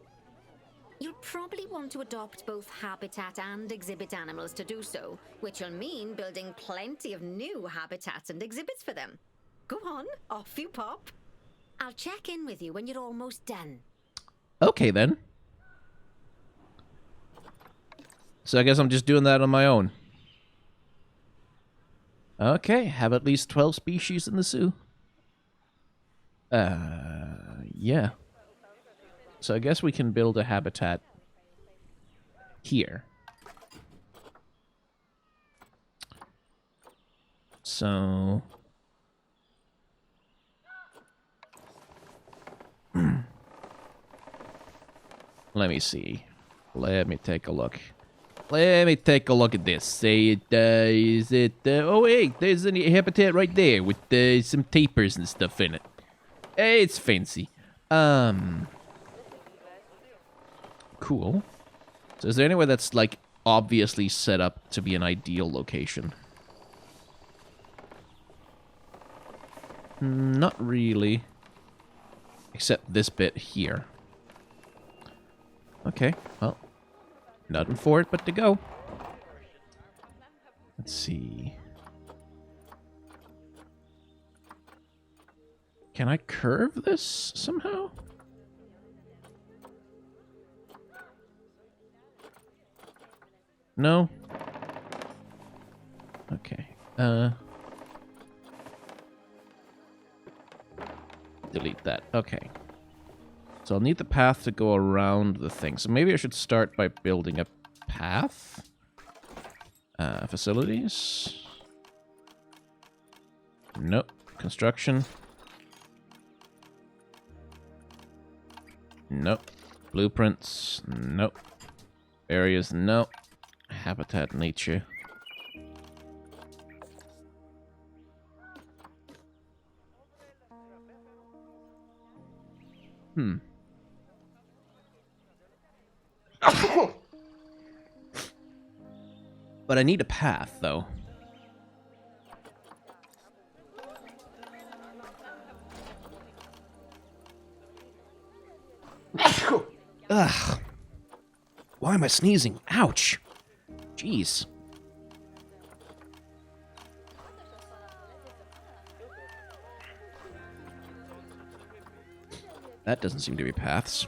You'll probably want to adopt both habitat and exhibit animals to do so, which will mean building plenty of new habitats and exhibits for them. Go on, off you pop. I'll check in with you when you're almost done. Okay, then. So I guess I'm just doing that on my own. Okay, have at least 12 species in the zoo. Yeah. So I guess we can build a habitat here. So... Let me see. Let me take a look. Let me take a look at this. Say it, is it... oh, hey, there's a habitat right there with some tapers and stuff in it. Hey, it's fancy. Cool. So is there anywhere that's, like, obviously set up to be an ideal location? Not really. Except this bit here. Okay, well, nothing for it but to go. Let's see. Can I curve this somehow? No? Okay, delete that. Okay. So I'll need the path to go around the thing. So maybe I should start by building a path. Facilities. Nope. Construction. Nope. Blueprints. Nope. Areas. Nope. Habitat nature. But I need a path, though. Ugh. Why am I sneezing? Ouch. Jeez. That doesn't seem to be paths.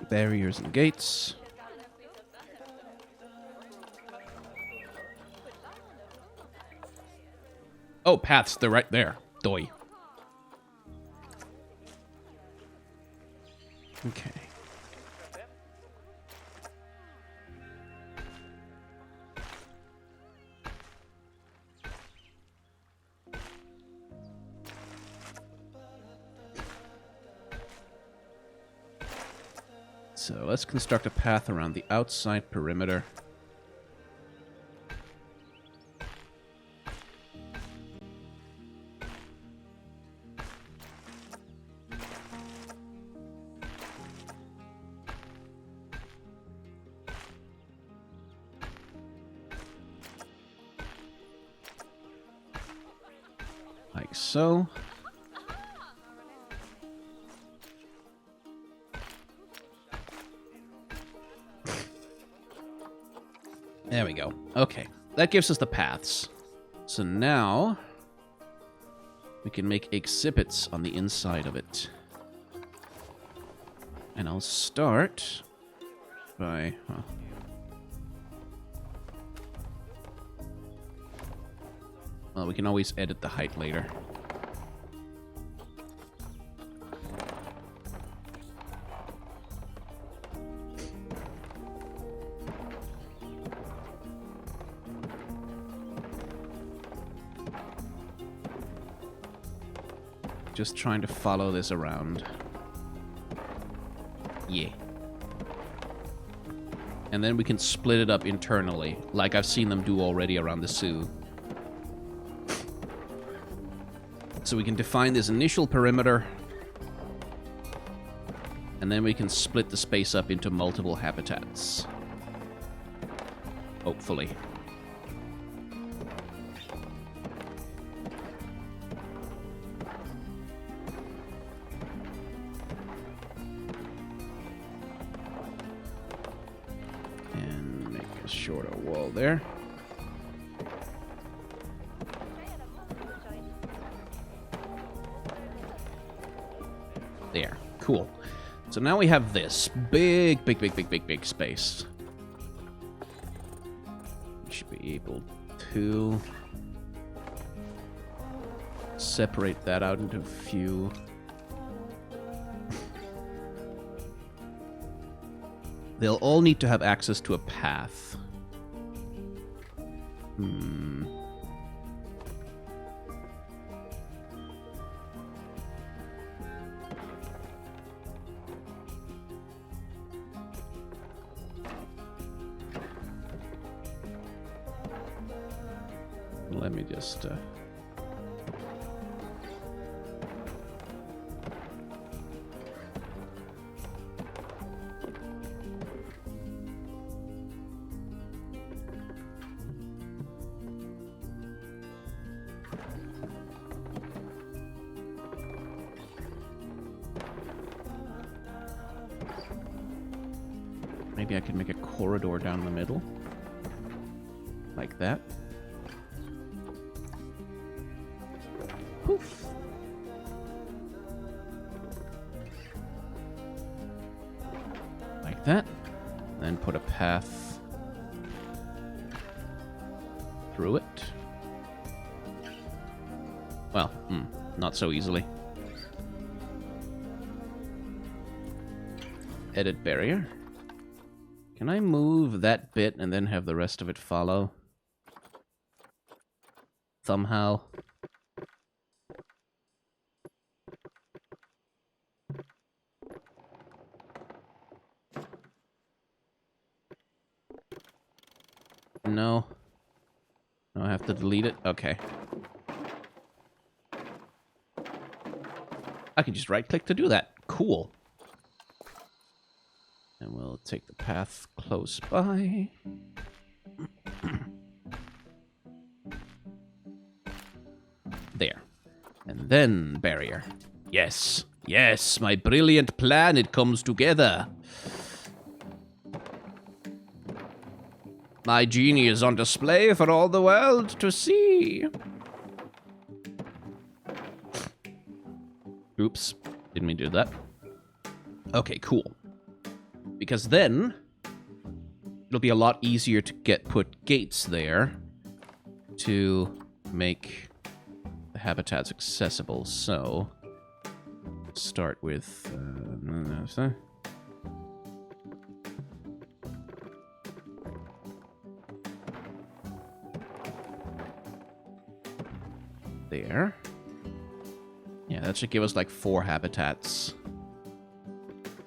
Barriers and gates. Oh, paths. They're right there. Doi. Okay. So let's construct a path around the outside perimeter. Like so. There we go. Okay. That gives us the paths. So now... we can make exhibits on the inside of it. And I'll start by... Well, we can always edit the height later. Just trying to follow this around. Yeah. And then we can split it up internally, like I've seen them do already around the zoo. So we can define this initial perimeter, and then we can split the space up into multiple habitats. Hopefully. And make a shorter wall there. There. Cool. So now we have this big space. We should be able to separate that out into a few. They'll all need to have access to a path. Let me just... Maybe I could make a corridor down the middle. Like that. Poof. Like that. Then put a path through it. Well, not so easily. Edit barrier. Can I move that bit and then have the rest of it follow? Somehow. No. No, I have to delete it? Okay. I can just right-click to do that. Cool. And we'll take the path close by. There. And then barrier. Yes. Yes, my brilliant plan, it comes together. My genius on display for all the world to see. Oops. Didn't mean to do that. Okay, cool. Because then it'll be a lot easier to put gates there to make the habitats accessible. So start with there. Yeah, that should give us like 4 habitats.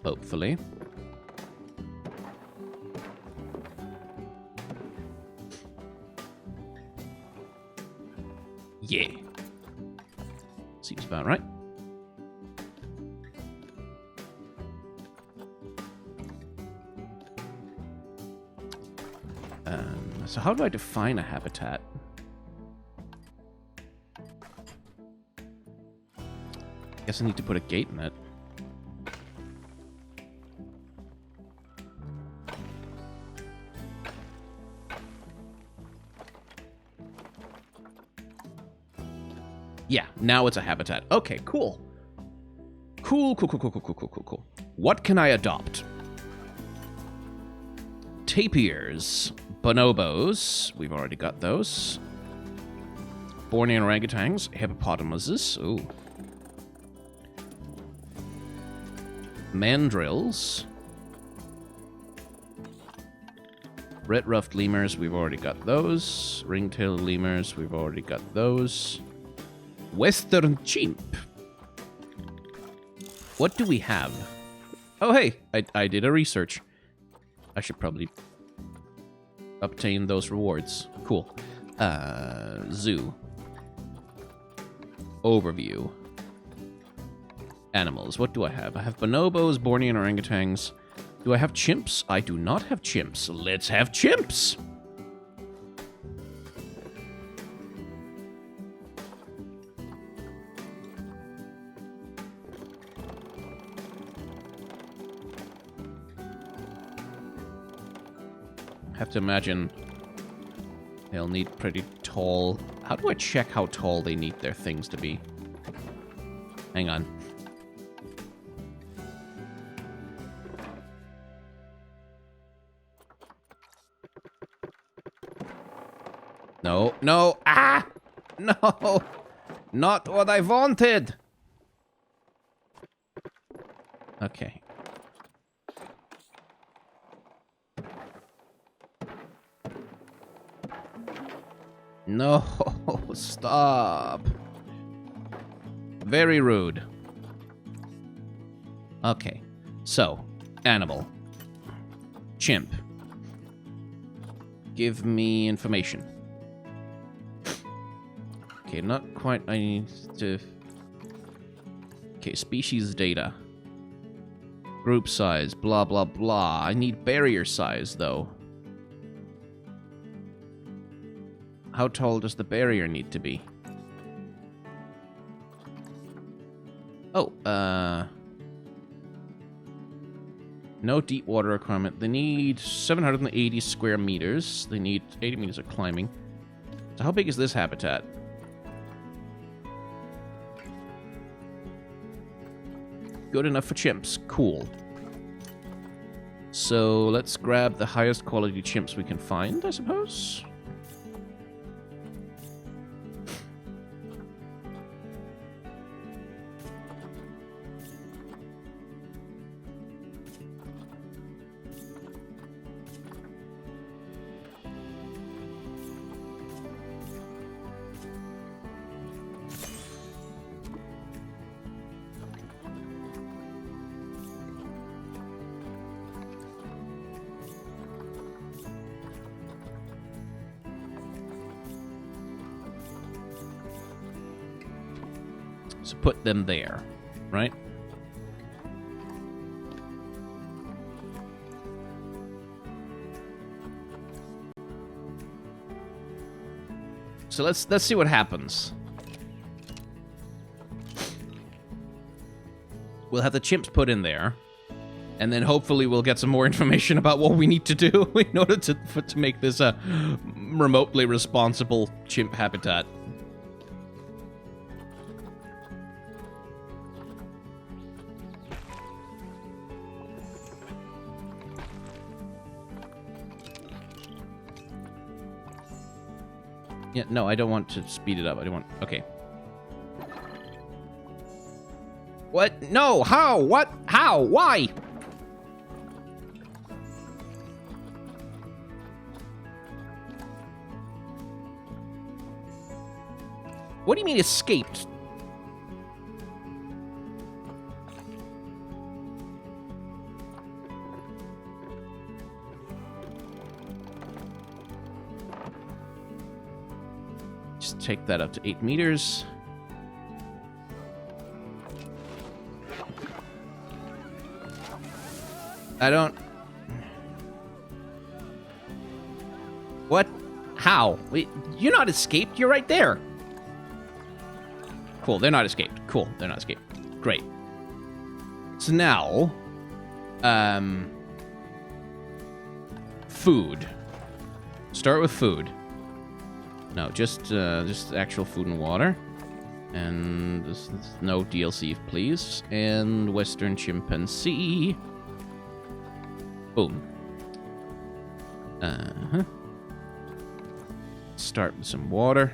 Hopefully. Yeah. Seems about right. So how do I define a habitat? Guess I need to put a gate in it. now it's a habitat. Okay, cool. Cool. What can I adopt? Tapirs. Bonobos. We've already got those. Bornean orangutans. Hippopotamuses. Ooh. Mandrills. Red-ruffed lemurs, we've already got those. Ring-tailed lemurs, we've already got those. Western chimp. What do we have? Oh, hey, I did a research. I should probably obtain those rewards. Cool. Zoo. Overview. Animals, what do I have? I have bonobos, Bornean orangutans. Do I have chimps? I do not have chimps. Let's have chimps! Have to imagine they'll need pretty tall... How do I check how tall they need their things to be? Hang on. No, no, ah! No! Not what I wanted! Okay. No, stop. Very rude. Okay, so, animal. Chimp. Give me information. Okay, not quite. I need to... Okay, species data. Group size, blah, blah, blah. I need barrier size, though. How tall does the barrier need to be? Oh, no deep water requirement. They need 780 square meters. They need 80 meters of climbing. So how big is this habitat? Good enough for chimps. Cool. So let's grab the highest quality chimps we can find, I suppose. So put them there, right? So let's see what happens. We'll have the chimps put in there, and then hopefully we'll get some more information about what we need to do in order to make this a remotely responsible chimp habitat. Yeah, no, I don't want to speed it up. I don't want... Okay. What? No! How? What? How? Why? What do you mean escaped? Just take that up to 8 meters. I don't... What? How? Wait, you're not escaped. You're right there. Cool, they're not escaped. Cool, they're not escaped. Great. So now... Food. Start with food. No, just actual food and water. And no DLC, please. And Western Chimpanzee. Boom. Uh-huh. Start with some water.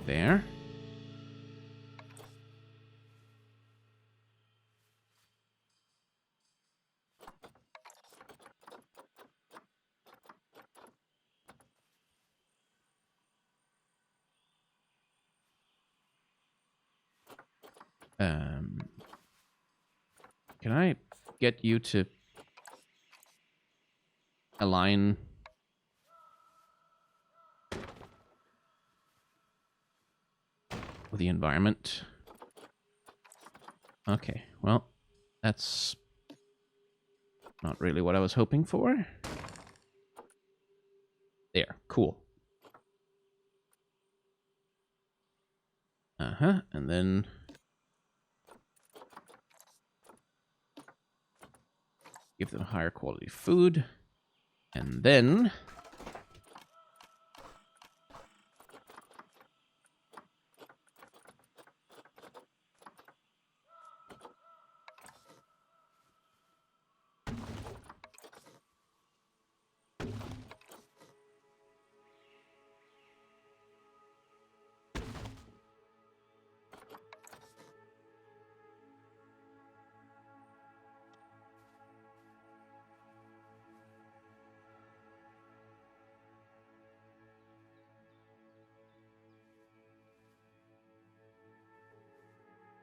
There. Can I get you to align with the environment? Okay, well, that's not really what I was hoping for. There, cool. Uh-huh, and then give them higher quality food. And then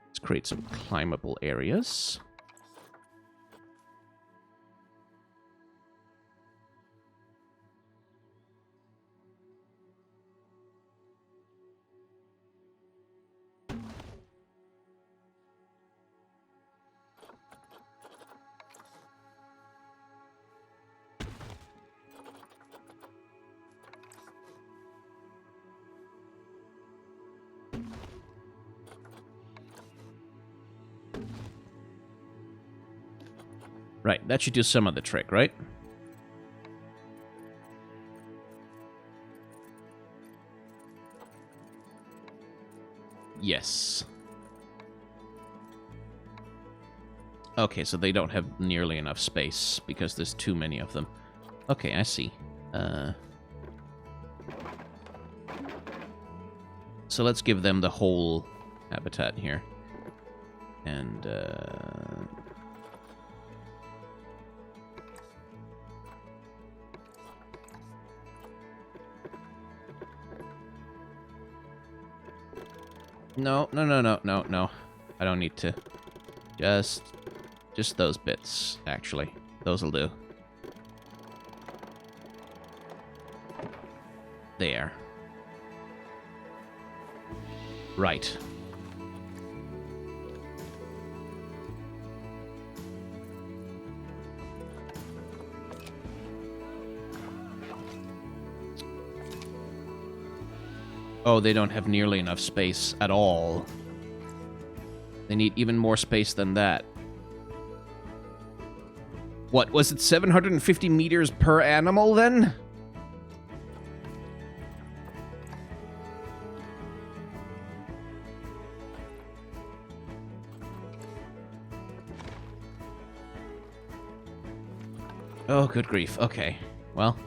let's create some climbable areas. Right, that should do some of the trick, right? Yes. Okay, so they don't have nearly enough space because there's too many of them. Okay, I see. So let's give them the whole habitat here. And, No. I don't need to. Just those bits, actually. Those'll do. There. Right. Oh, they don't have nearly enough space at all. They need even more space than that. What, was it 750 meters per animal then? Oh, good grief. Okay. Well,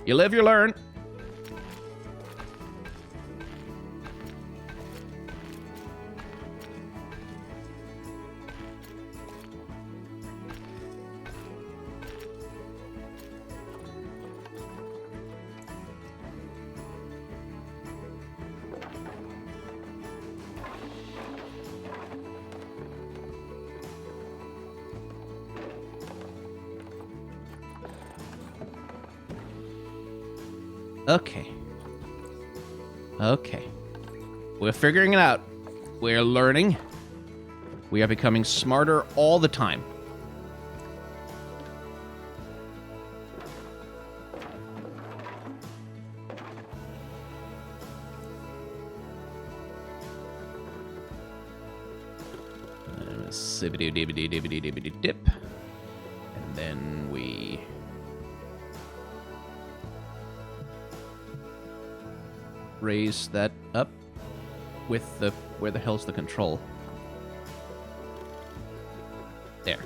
you live, you learn. Okay. We're figuring it out. We're learning. We are becoming smarter all the time. Sibbity-dibbity-dibbity-dibbity-dip. And then we... raise that up with the... Where the hell's the control? There.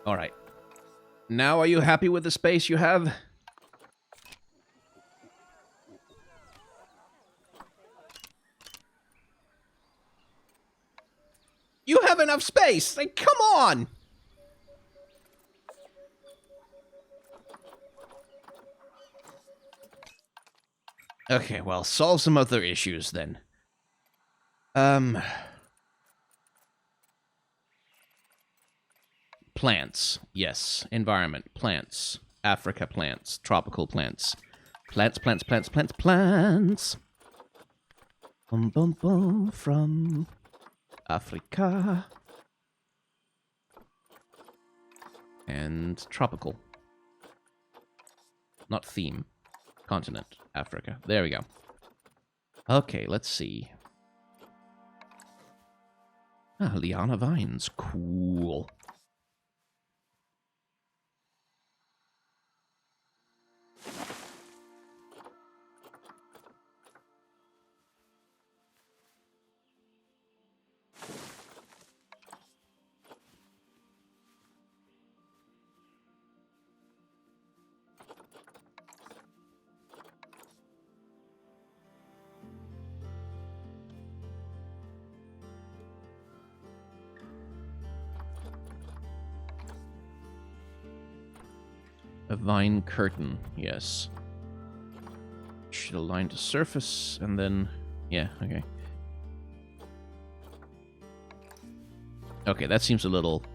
Alright. Now are you happy with the space you have? You have enough space! Like, come on! Okay, well, solve some other issues then. Plants. Yes. Environment. Plants. Africa plants. Tropical plants. Plants, plants, plants, plants, plants. Bum, bum, bum, from Africa. And tropical. Not theme. Continent. Africa. There we go. Okay, let's see. Ah, liana vines. Cool. A vine curtain, yes. Should align to surface, and then... Yeah, okay. Okay, that seems a little...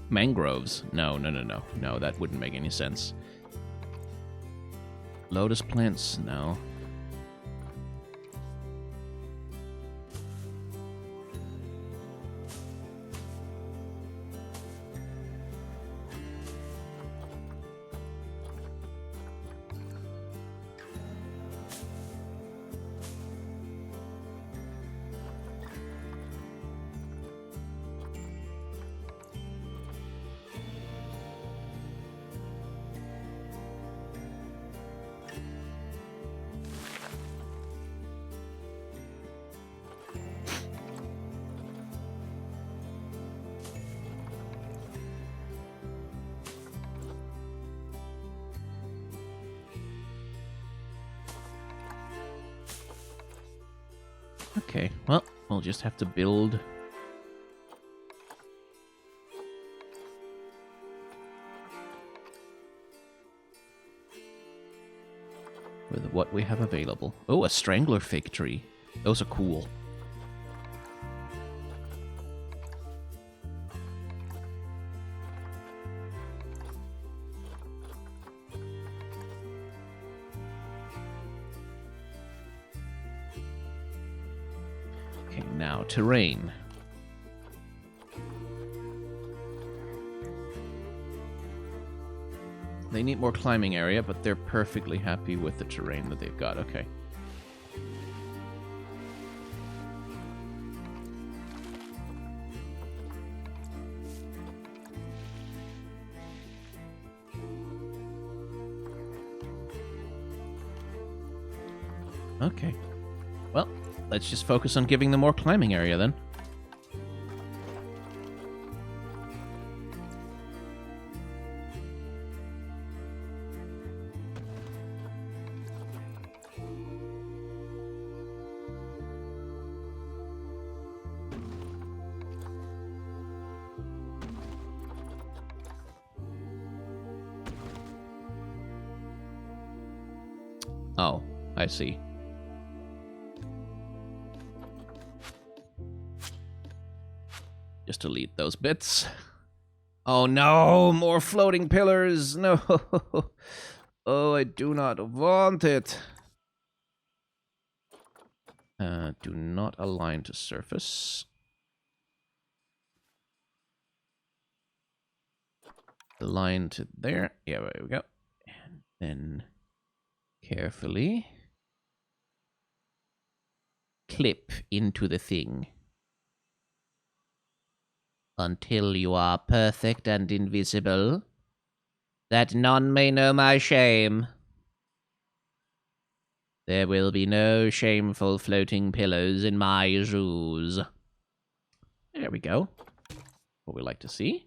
Mangroves? No, no, no, no. No, that wouldn't make any sense. Lotus plants? No. Okay, well, we'll just have to build... with what we have available. Oh, a strangler fig tree. Those are cool. Okay, now terrain. They need more climbing area, but they're perfectly happy with the terrain that they've got. Okay. Okay. Well, let's just focus on giving them more climbing area then. Oh, I see. Just delete those bits. Oh no, more floating pillars. No. Oh, I do not want it. Do not align to surface. Align to there. Yeah, there we go. And then carefully clip into the thing until you are perfect and invisible, that none may know my shame. There will be no shameful floating pillows in my zoos. There we go. What we like to see.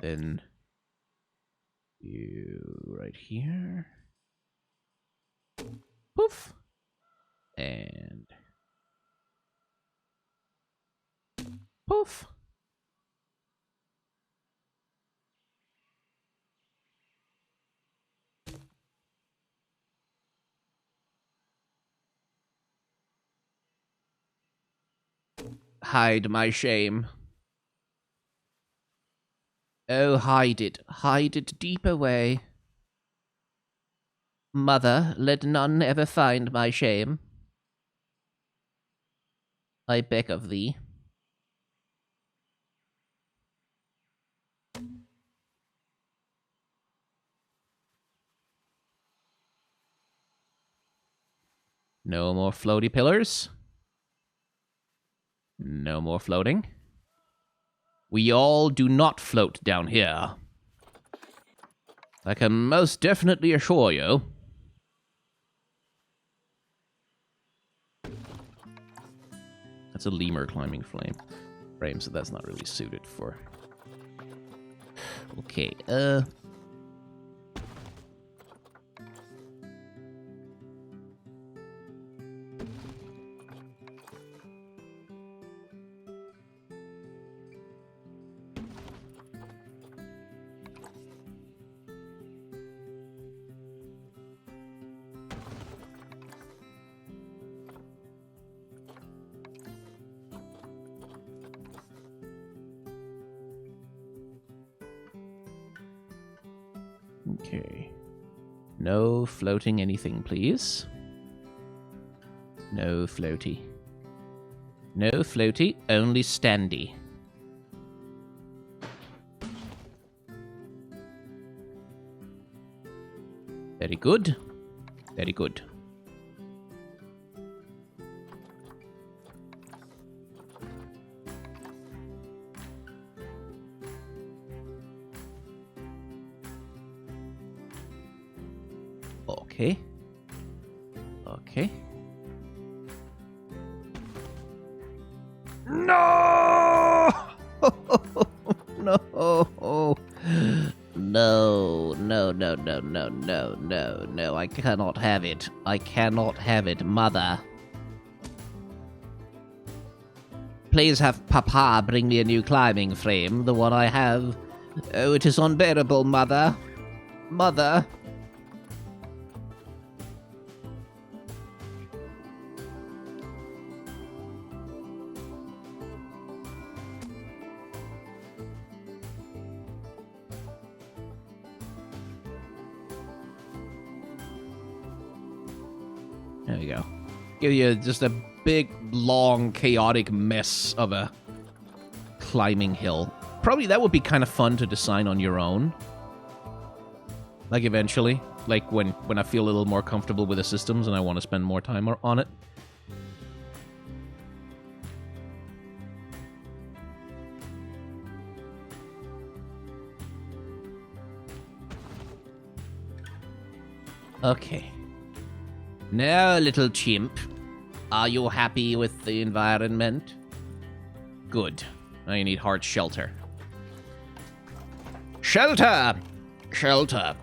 Then you right here. Poof. And poof. Hide my shame. Oh, hide it deep away. Mother, let none ever find my shame. I beg of thee. No more floaty pillars. No more floating. We all do not float down here. I can most definitely assure you. That's a lemur climbing frame, so that's not really suited for... Okay, okay. No floating anything, please. No floaty. No floaty, only standy. Very good. Very good. Okay. Okay. No! No! No, no, no, no, no, no, no, no. I cannot have it. I cannot have it, Mother. Please have Papa bring me a new climbing frame. The one I have. Oh, it is unbearable, Mother. Mother. There you go. Give you just a big, long, chaotic mess of a climbing hill. Probably that would be kind of fun to design on your own. Like eventually. Like when I feel a little more comfortable with the systems and I want to spend more time on it. Okay. Now, little chimp, are you happy with the environment? Good. Now you need hard shelter. Shelter! Shelter.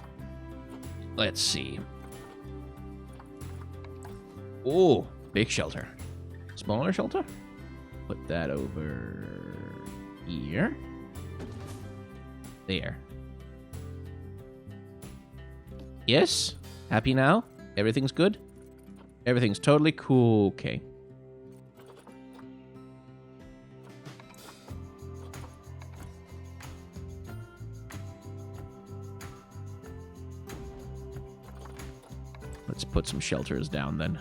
Let's see. Oh, big shelter. Smaller shelter? Put that over here. There. Yes? Happy now? Everything's good? Everything's totally cool. Okay. Let's put some shelters down then.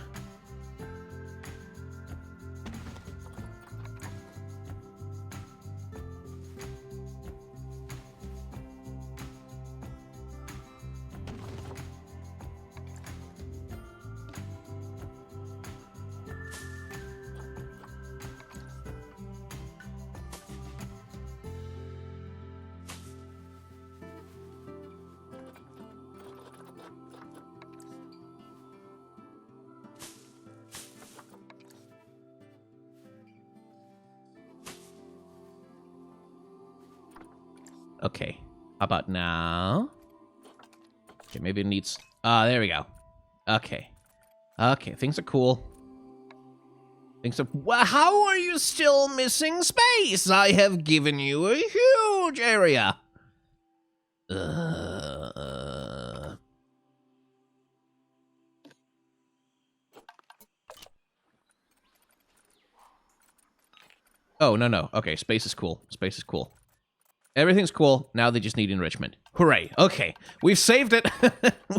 Okay. How about now? Okay, maybe it needs... there we go. Okay. Okay, things are cool. Things are... Well, how are you still missing space? I have given you a huge area. Oh, no. Okay, space is cool. Space is cool. Everything's cool. Now they just need enrichment. Hooray. Okay. We've saved it.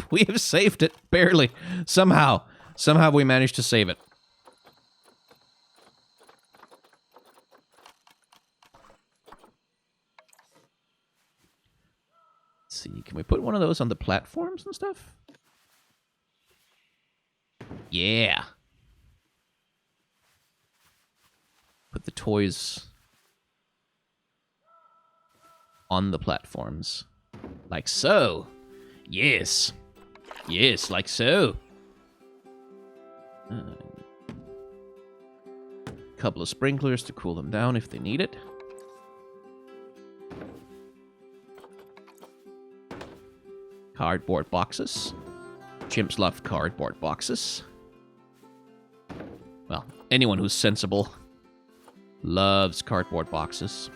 We have saved it. Barely. Somehow. Somehow we managed to save it. Let's see. Can we put one of those on the platforms and stuff? Yeah. Put the toys on the platforms. Like so. Yes. Yes, like so. Couple of sprinklers to cool them down if they need it. Cardboard boxes. Chimps love cardboard boxes. Well, anyone who's sensible loves cardboard boxes.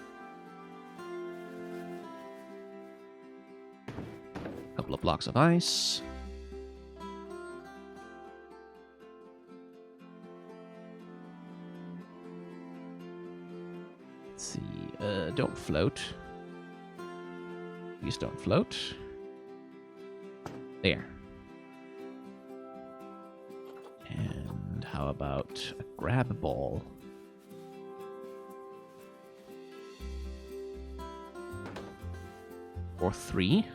Couple of blocks of ice. Let's see. Don't float. Please don't float. There. And how about a grab ball? Or 3.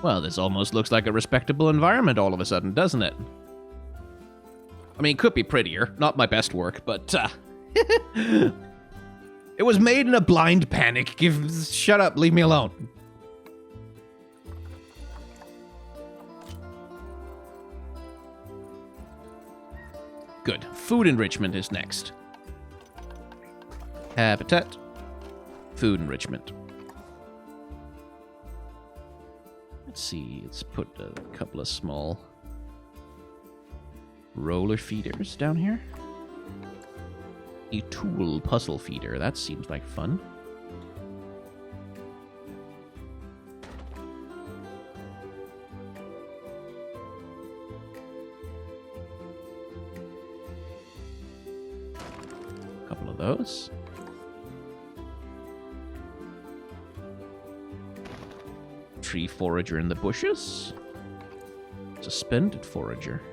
Well, this almost looks like a respectable environment all of a sudden, doesn't it? I mean, it could be prettier. Not my best work, but, it was made in a blind panic. Shut up, leave me alone. Good. Food enrichment is next. Habitat. Food enrichment. Let's see, let's put a couple of small roller feeders down here. A tool puzzle feeder, that seems like fun. A couple of those. Tree forager in the bushes. Suspended forager.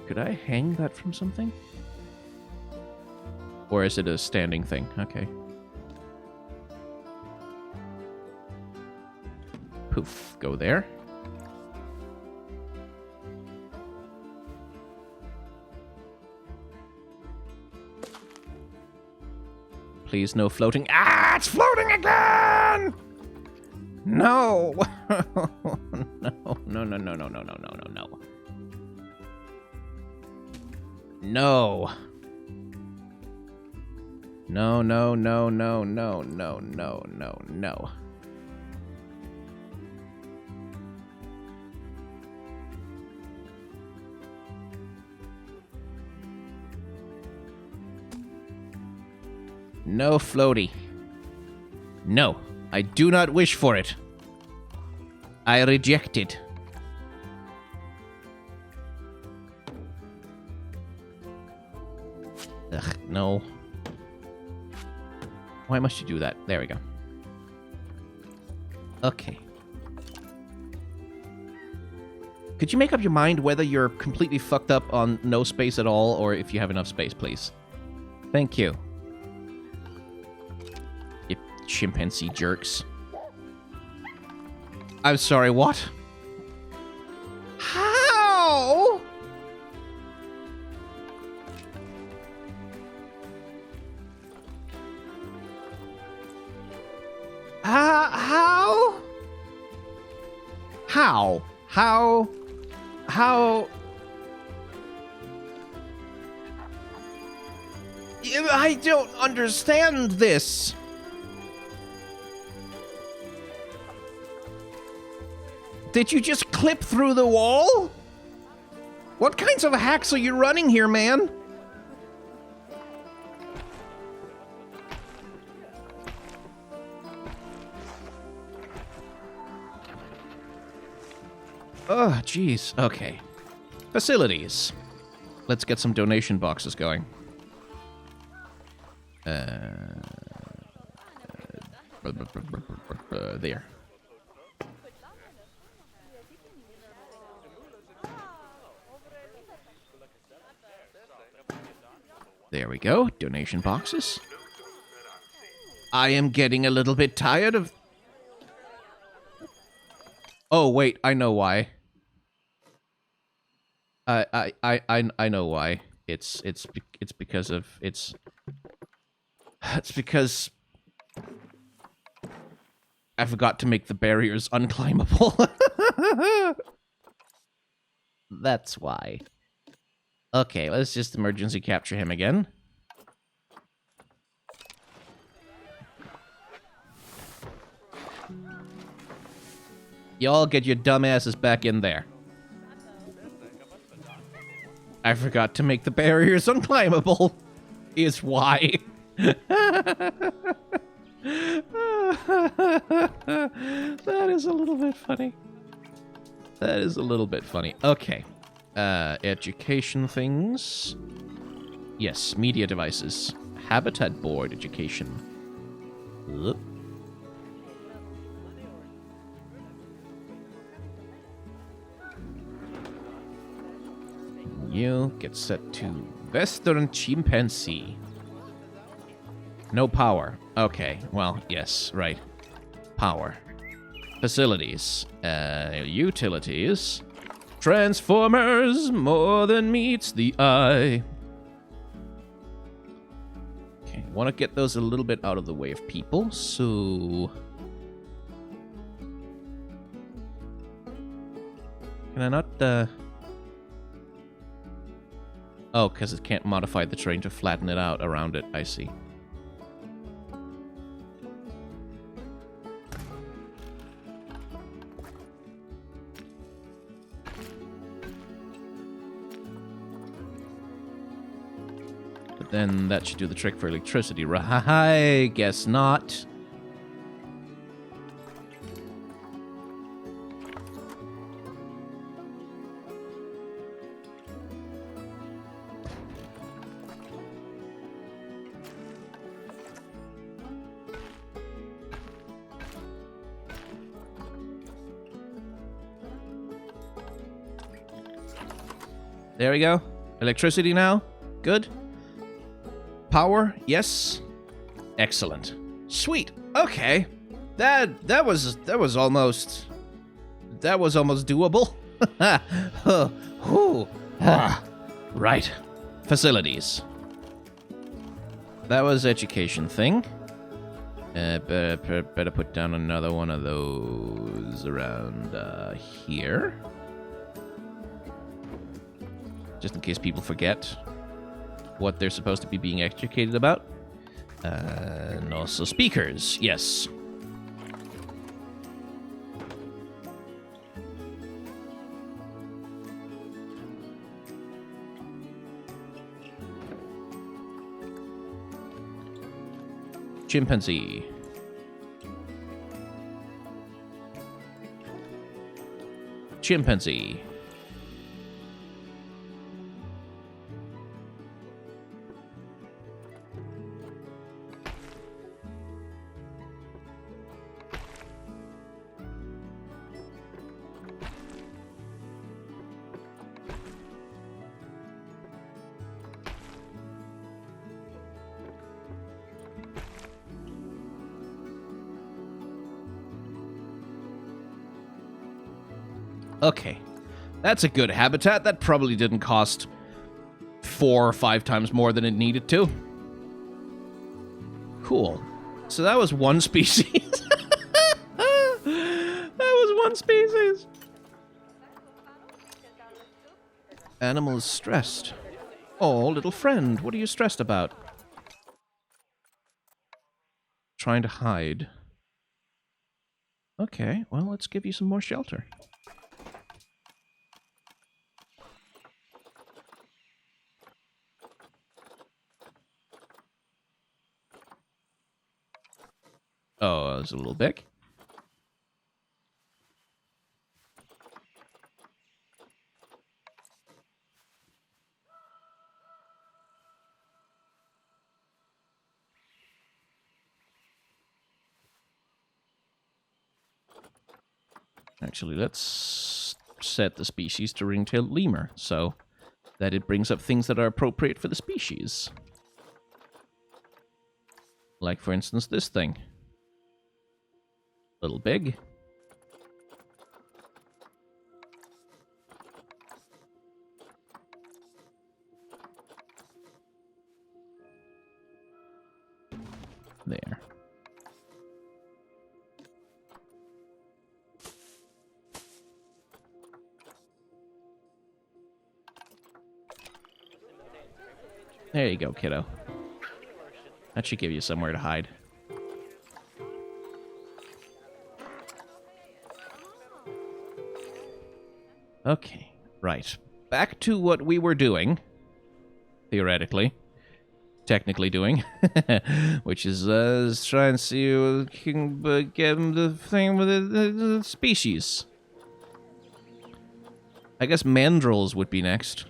Could I hang that from something? Or is it a standing thing? Okay. Poof. Go there. Please, no floating. Ah, it's floating again! No! No. No. No. No floaty. No, I do not wish for it. I reject it. Ugh, no. Why must you do that? There we go. Okay. Could you make up your mind whether you're completely fucked up on no space at all, or if you have enough space, please? Thank you. You chimpanzee jerks. I'm sorry, what? How? How? How? How? How? I don't understand this. Did you just clip through the wall? What kinds of hacks are you running here, man? Oh, jeez. Okay. Facilities. Let's get some donation boxes going. There. There we go. Donation boxes. I am getting a little bit tired of... Oh, wait. I know why. I know why. It's because of it's because I forgot to make the barriers unclimbable. That's why. Okay, let's just emergency capture him again. Y'all get your dumbasses back in there. I forgot to make the barriers unclimbable. Is why. That is a little bit funny. That is a little bit funny. Okay. Education things. Yes, media devices. Habitat board education. Oop. You get set to Western Chimpanzee. No power. Okay, well, yes, right. Power. Facilities. Utilities. Transformers, more than meets the eye. Okay, want to get those a little bit out of the way of people, so... Can I not, Oh, because it can't modify the terrain to flatten it out around it, I see. But then that should do the trick for electricity, right? I guess not. There we go. Electricity now. Good. Power. Yes. Excellent. Sweet. Okay. That was almost doable. Right. Facilities. That was education thing. Better put down another one of those around here. Just in case people forget what they're supposed to be being educated about. And also speakers, yes. Chimpanzee. Chimpanzee. Okay, that's a good habitat. That probably didn't cost 4 or 5 times more than it needed to. Cool. So that was one species. That was one species. Animal is stressed. Oh, little friend, what are you stressed about? Trying to hide. Okay, well, let's give you some more shelter. Oh, it's a little big. Actually, let's set the species to ring-tailed lemur, so that it brings up things that are appropriate for the species. Like, for instance, this thing. Little big. There. There you go, kiddo. That should give you somewhere to hide. Okay, right. Back to what we were doing. Theoretically. Technically doing. Which is, try and see if we can get the thing with the species. I guess mandrills would be next.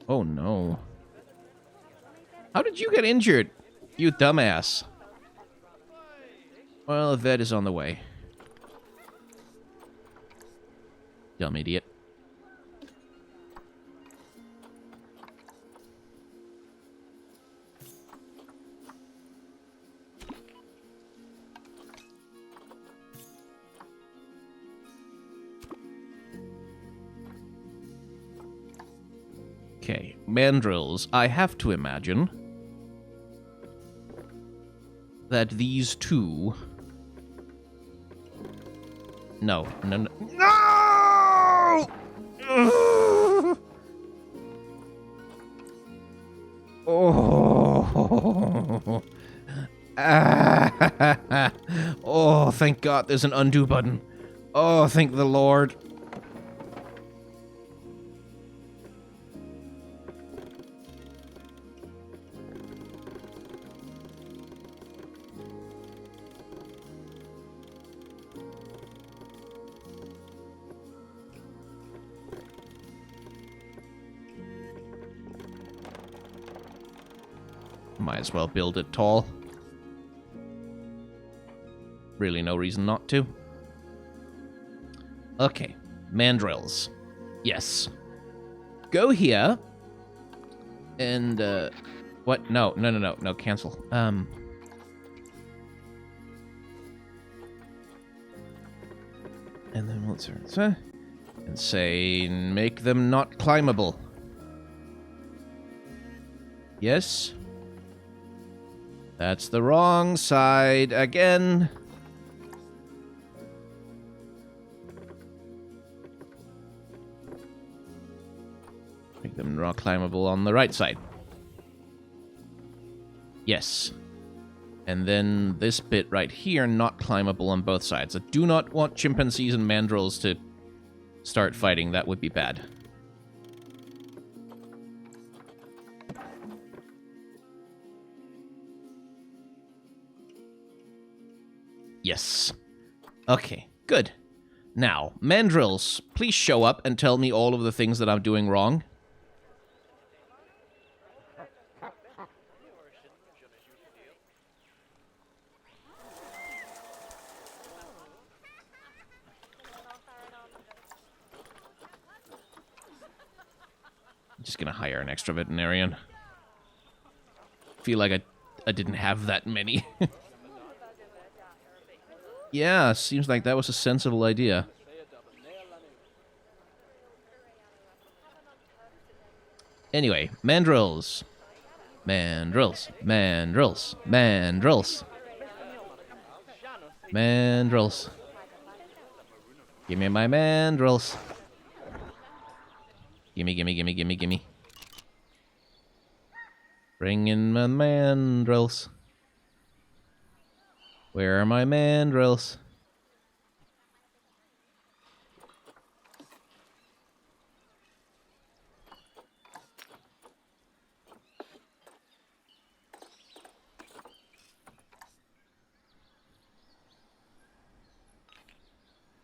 Oh no. How did you get injured, you dumbass? Well, a vet is on the way. Dumb idiot. Okay, mandrills. I have to imagine that these two... No, no, no. No! Oh. Oh, thank God there's an undo button. Oh, thank the Lord. Might as well build it tall. Really no reason not to. Okay, mandrills. Yes. Go here. And, what? No, cancel. And then what's her? And say, make them not climbable. Yes? That's the wrong side again. Make them not climbable on the right side. Yes. And then this bit right here, not climbable on both sides. I do not want chimpanzees and mandrills to start fighting. That would be bad. Yes. Okay, good. Now, mandrills, please show up and tell me all of the things that I'm doing wrong. I'm just gonna hire an extra veterinarian. Feel like I didn't have that many. Yeah, seems like that was a sensible idea. Anyway, mandrills. Mandrills. Mandrills. Mandrills. Mandrills. Give me my mandrills. Gimme, gimme, gimme, gimme, gimme. Bring in my mandrills. Where are my mandrills?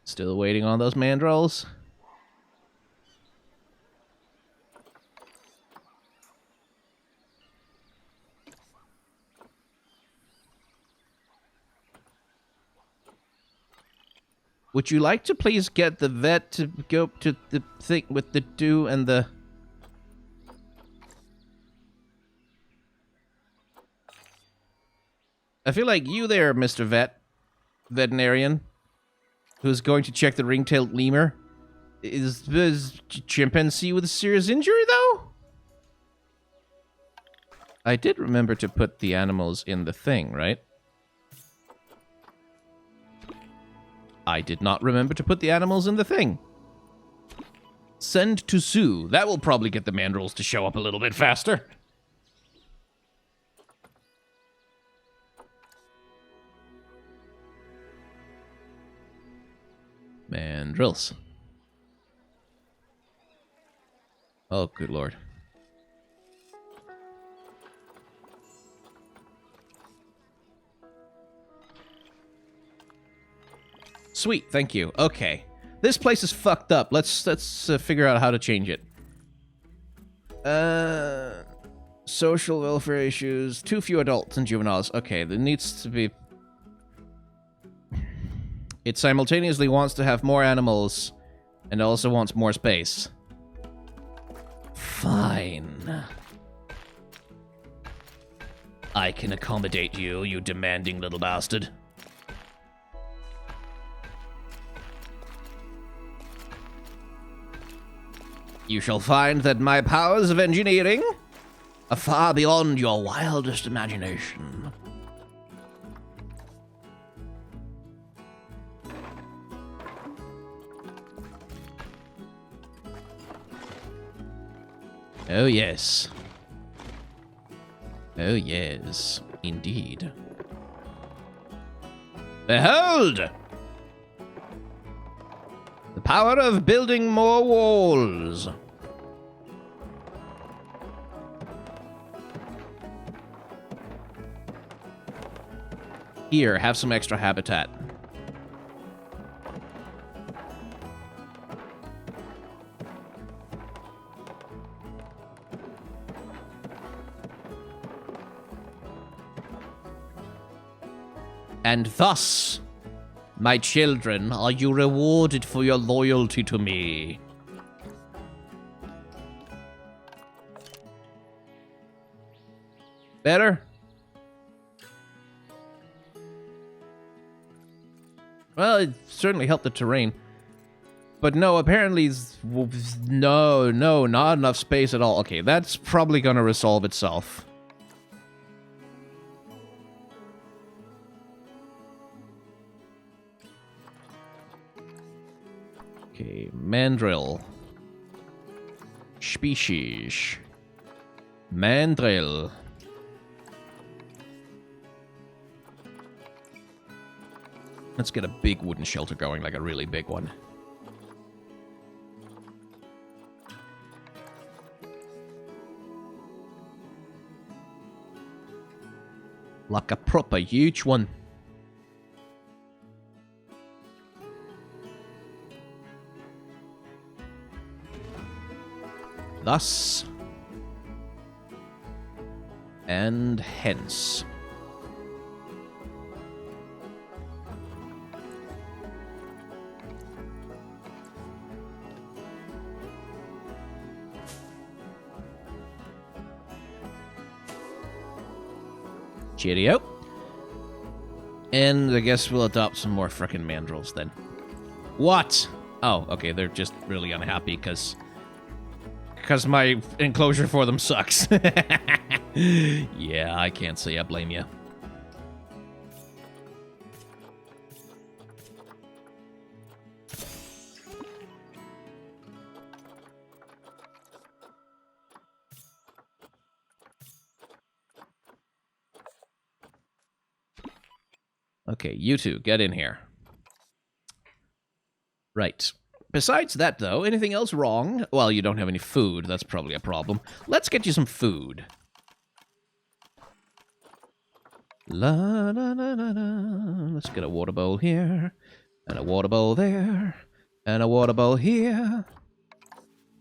Still waiting on those mandrills. Would you like to please get the vet to go to the thing with the do and the... I feel like you there, Mr. Veterinarian, who's going to check the ring-tailed lemur. Is chimpanzee with a serious injury, though? I did remember to put the animals in the thing, right? I did not remember to put the animals in the thing. Send to zoo. That will probably get the mandrills to show up a little bit faster. Mandrills. Oh, good lord. Sweet, thank you. Okay. This place is fucked up. Let's figure out how to change it. Social welfare issues. Too few adults and juveniles. Okay, there needs to be... It simultaneously wants to have more animals and also wants more space. Fine. I can accommodate you, you demanding little bastard. You shall find that my powers of engineering are far beyond your wildest imagination. Oh, yes. Oh, yes, indeed. Behold! The power of building more walls. Here, have some extra habitat. And thus, my children, are you rewarded for your loyalty to me. Better? Well, it certainly helped the terrain. But no, apparently, no, not enough space at all. Okay, that's probably gonna resolve itself. Okay, mandrill. Species. Mandrill. Let's get a big wooden shelter going, like a really big one. Like a proper huge one. Thus. And hence. Cheerio. And I guess we'll adopt some more frickin' mandrills then. What? Oh, okay, they're just really unhappy because my enclosure for them sucks. Yeah, I can't say I blame you. Okay, you two, get in here. Right. Besides that, though, anything else wrong? Well, you don't have any food. That's probably a problem. Let's get you some food. La la la la la. Let's get a water bowl here, and a water bowl there, and a water bowl here,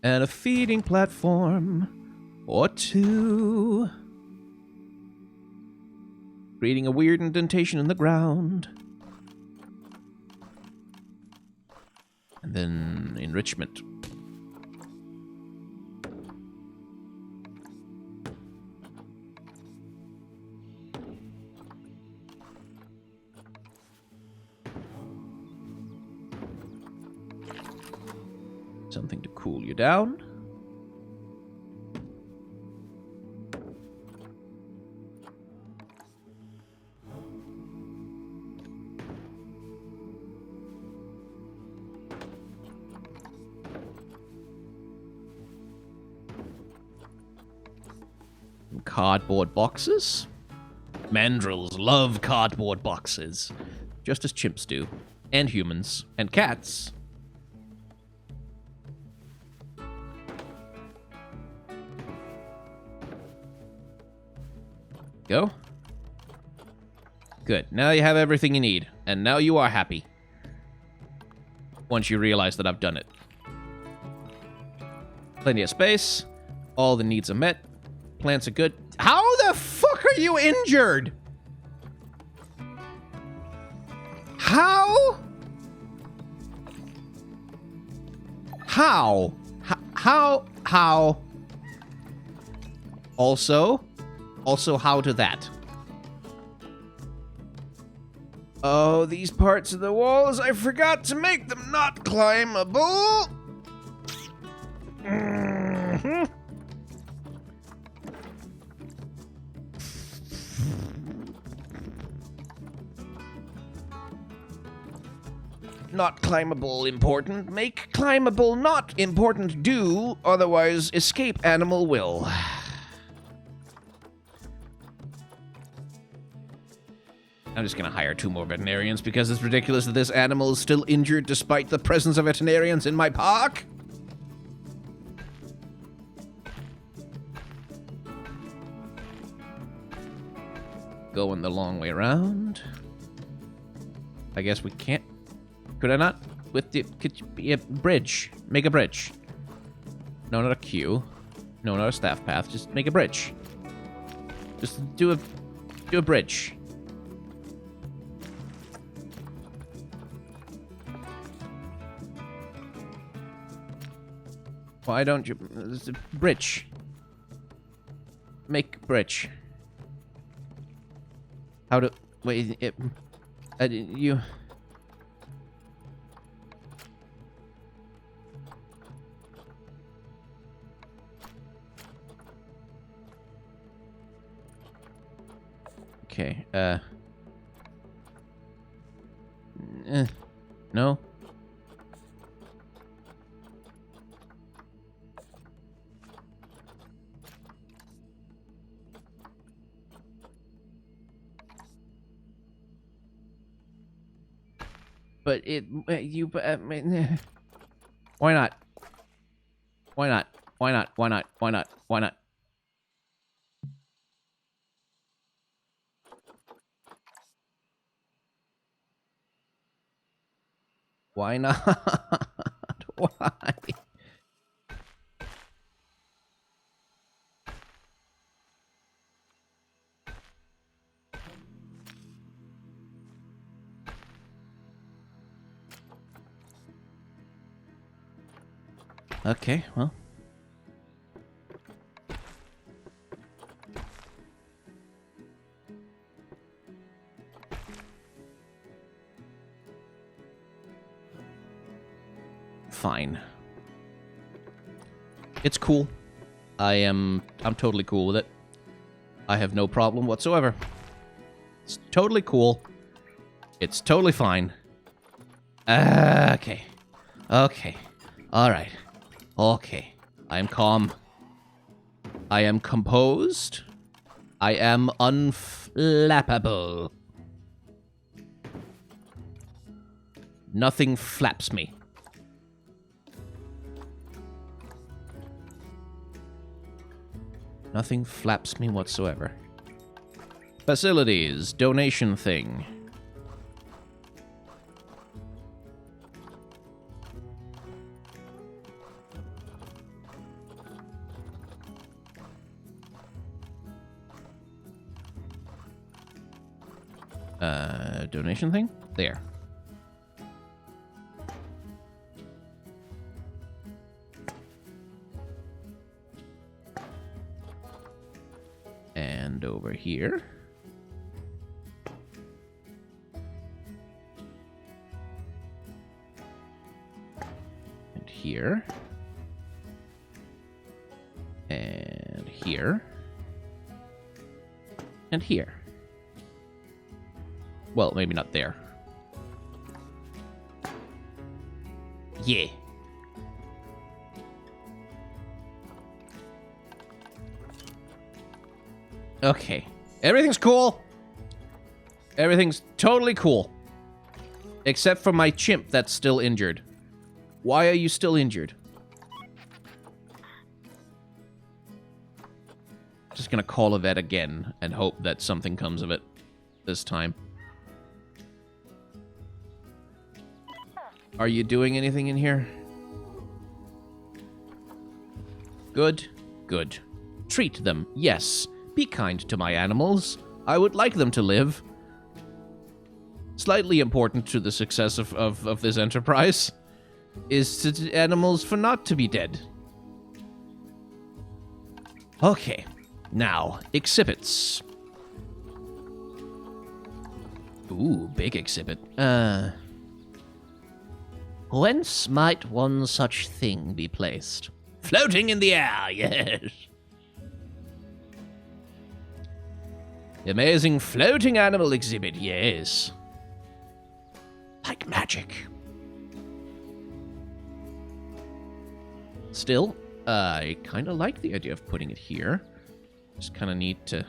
and a feeding platform or two. Creating a weird indentation in the ground. And then enrichment. Something to cool you down. Cardboard boxes. Mandrills love cardboard boxes. Just as chimps do. And humans. And cats. Go. Good. Now you have everything you need. And now you are happy. Once you realize that I've done it. Plenty of space. All the needs are met. Plants are good. How the fuck are you injured? How? How? How? Also, how to that? Oh, these parts of the walls, I forgot to make them not climbable. Mm-hmm. Not climbable important. Make climbable not important do, otherwise escape animal will. I'm just gonna hire 2 more veterinarians because it's ridiculous that this animal is still injured despite the presence of veterinarians in my park. Going the long way around. I guess we can't. Could I not? With the could you be a bridge? Make a bridge. No, not a queue. No, not a staff path. Just make a bridge. Just do a bridge. Why don't you? It's a bridge. Make bridge. How to wait? You. Okay, no? But why not? Why not? Why not? Why not? Why not? Why not? Why not? Why? Okay, well. Fine. It's cool. I'm totally cool with it. I have no problem whatsoever. It's totally cool. It's totally fine. Okay. Okay. Alright. Okay. I am calm. I am composed. I am unflappable. Nothing flaps me. Nothing flaps me whatsoever. Facilities. Donation thing. Donation thing? There. And over here. And here. And here. And here. Well, maybe not there. Yeah. Okay. Everything's cool. Everything's totally cool. Except for my chimp that's still injured. Why are you still injured? Just gonna call a vet again and hope that something comes of it this time. Are you doing anything in here? Good. Good. Treat them, yes. Be kind to my animals. I would like them to live. Slightly important to the success of this enterprise is to animals for not to be dead. Okay. Now, exhibits. Ooh, big exhibit. Whence might one such thing be placed? Floating in the air, yes. Amazing floating animal exhibit, yes. Like magic. Still, I kind of like the idea of putting it here. Just kind of need to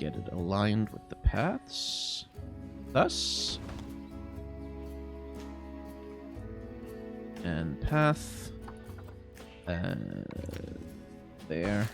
get it aligned with the paths. Thus. And path. There.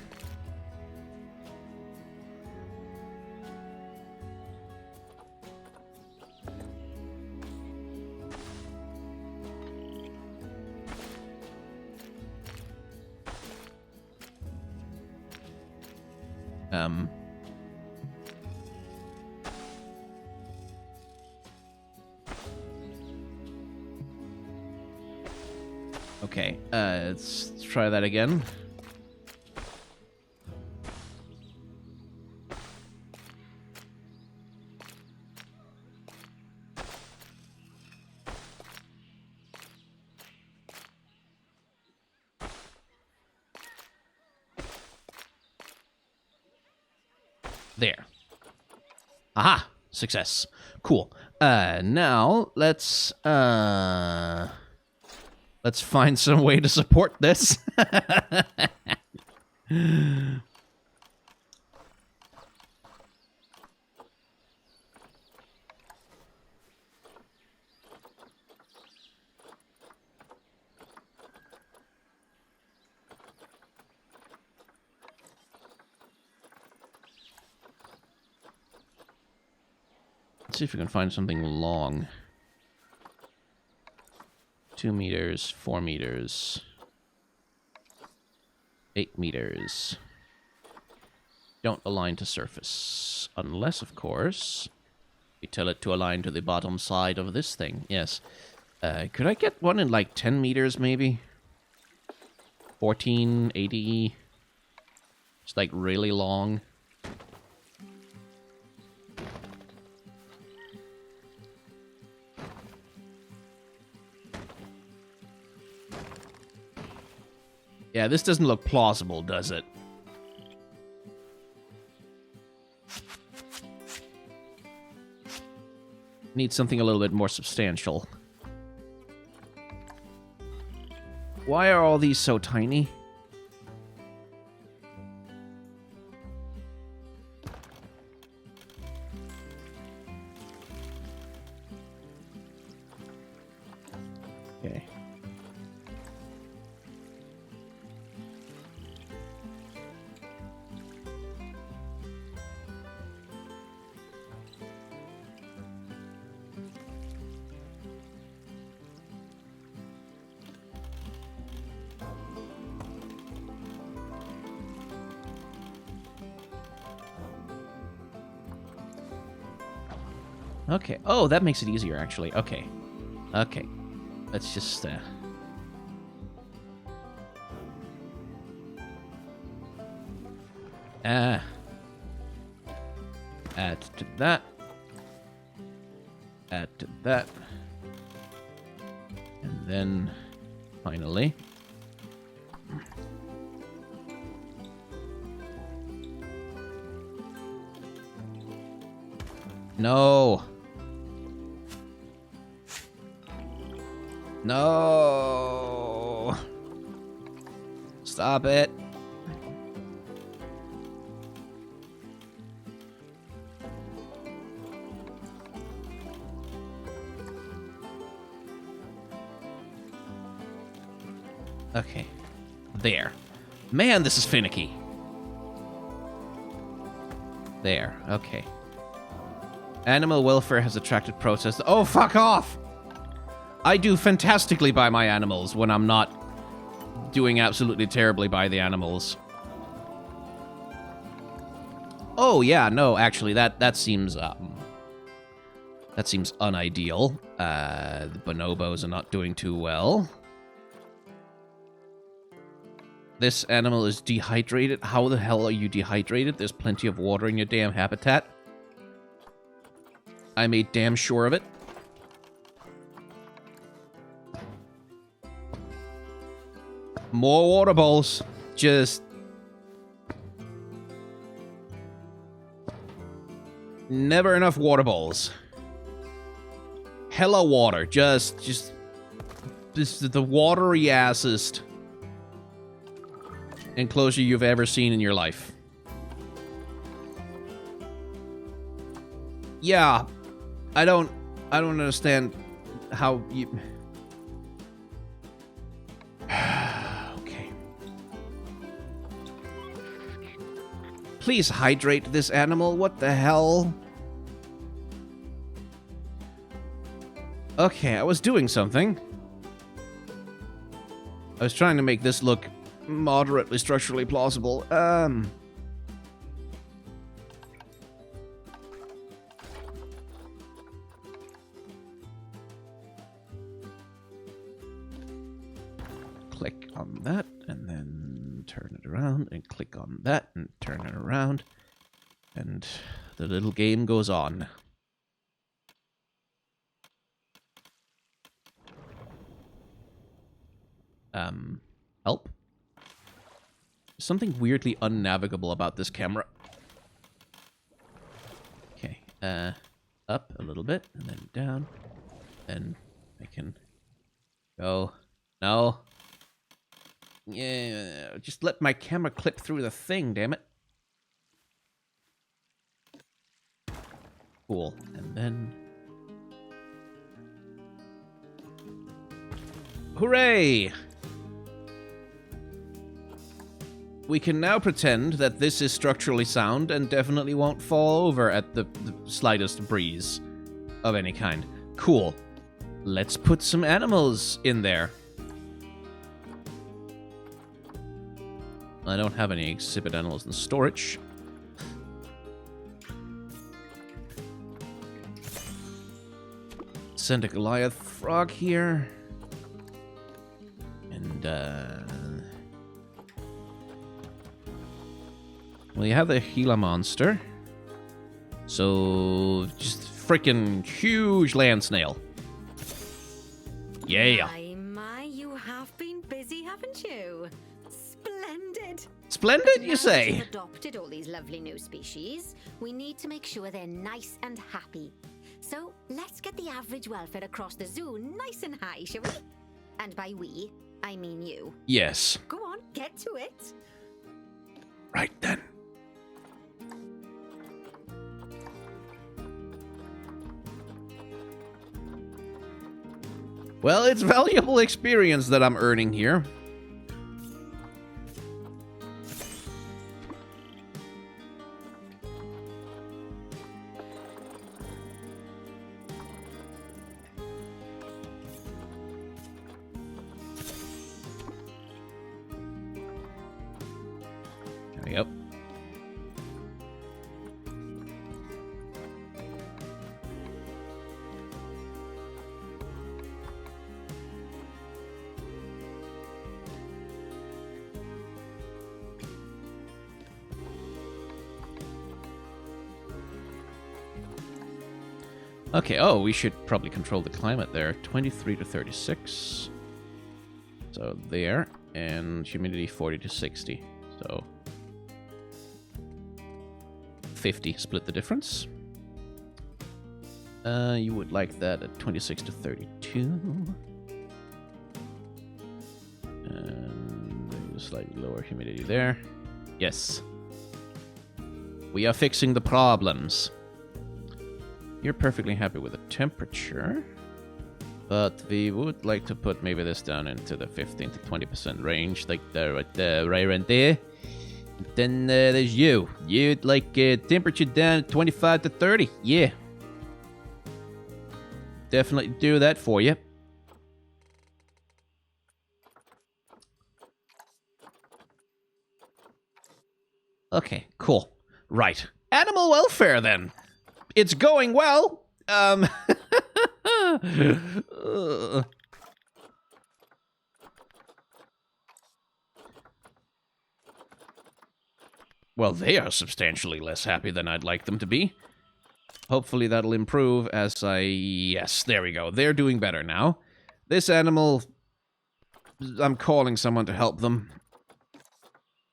Okay, let's try that again. There. Aha! Success. Cool. Now, let's find some way to support this. Let's see if we can find something long. 2 meters, 4 meters, 8 meters. Don't align to surface. Unless, of course, we tell it to align to the bottom side of this thing. Yes. Could I get one in like 10 meters, maybe? 14, 80. It's like really long. Yeah, this doesn't look plausible, does it? Need something a little bit more substantial. Why are all these so tiny? Okay. Okay. Oh, that makes it easier, actually. Okay. Okay. Let's just, add to that. Add to that. And then, finally... No! No! Stop it. Okay. There. Man, this is finicky. There. Okay. Animal welfare has attracted protests. Oh, fuck off! I do fantastically by my animals when I'm not doing absolutely terribly by the animals. Oh, yeah, no, actually, that seems unideal. The bonobos are not doing too well. This animal is dehydrated. How the hell are you dehydrated? There's plenty of water in your damn habitat. I made damn sure of it. More water bowls. Just... never enough water bowls. Hella water. Just the wateriest enclosure you've ever seen in your life. Yeah. I don't understand how you... Okay. Please hydrate this animal. What the hell? Okay, I was doing something. I was trying to make this look moderately structurally plausible. Click on that, and then turn it around, and click on that, and turn it around. And the little game goes on. Help? Something weirdly unnavigable about this camera. Okay, up a little bit, and then down. Then I can go. No. Yeah, just let my camera clip through the thing, damn it. Cool, and then... Hooray! We can now pretend that this is structurally sound and definitely won't fall over at the slightest breeze. of any kind. Cool. Let's put some animals in there. I don't have any exhibit animals in storage. Send a Goliath frog here. And, well, you have the Gila monster. So, just freaking huge land snail. Yeah. My, you have been busy, haven't you? Splendid. Splendid, you Now that say? you've adopted all these lovely new species, we need to make sure they're nice and happy. So let's get the average welfare across the zoo nice and high, shall we? And by we, I mean you. Yes. Go on, get to it. Right then. Well, it's valuable experience that I'm earning here. Yep. Okay, oh, we should probably control the climate there. 23 to 36. So there. And humidity 40 to 60. So 50, split the difference. You would like that at 26 to 32. And maybe a slightly lower humidity there. Yes. We are fixing the problems. You're perfectly happy with the temperature. But we would like to put maybe this down into the 15 to 20% range. Like right there, right around there. Then there's you. You'd like temperature down 25 to 30. Yeah. Definitely do that for you. Okay, cool. Right. Animal welfare then. It's going well. Well, they are substantially less happy than I'd like them to be. Hopefully that'll improve as I... Yes, there we go. They're doing better now. This animal... I'm calling someone to help them.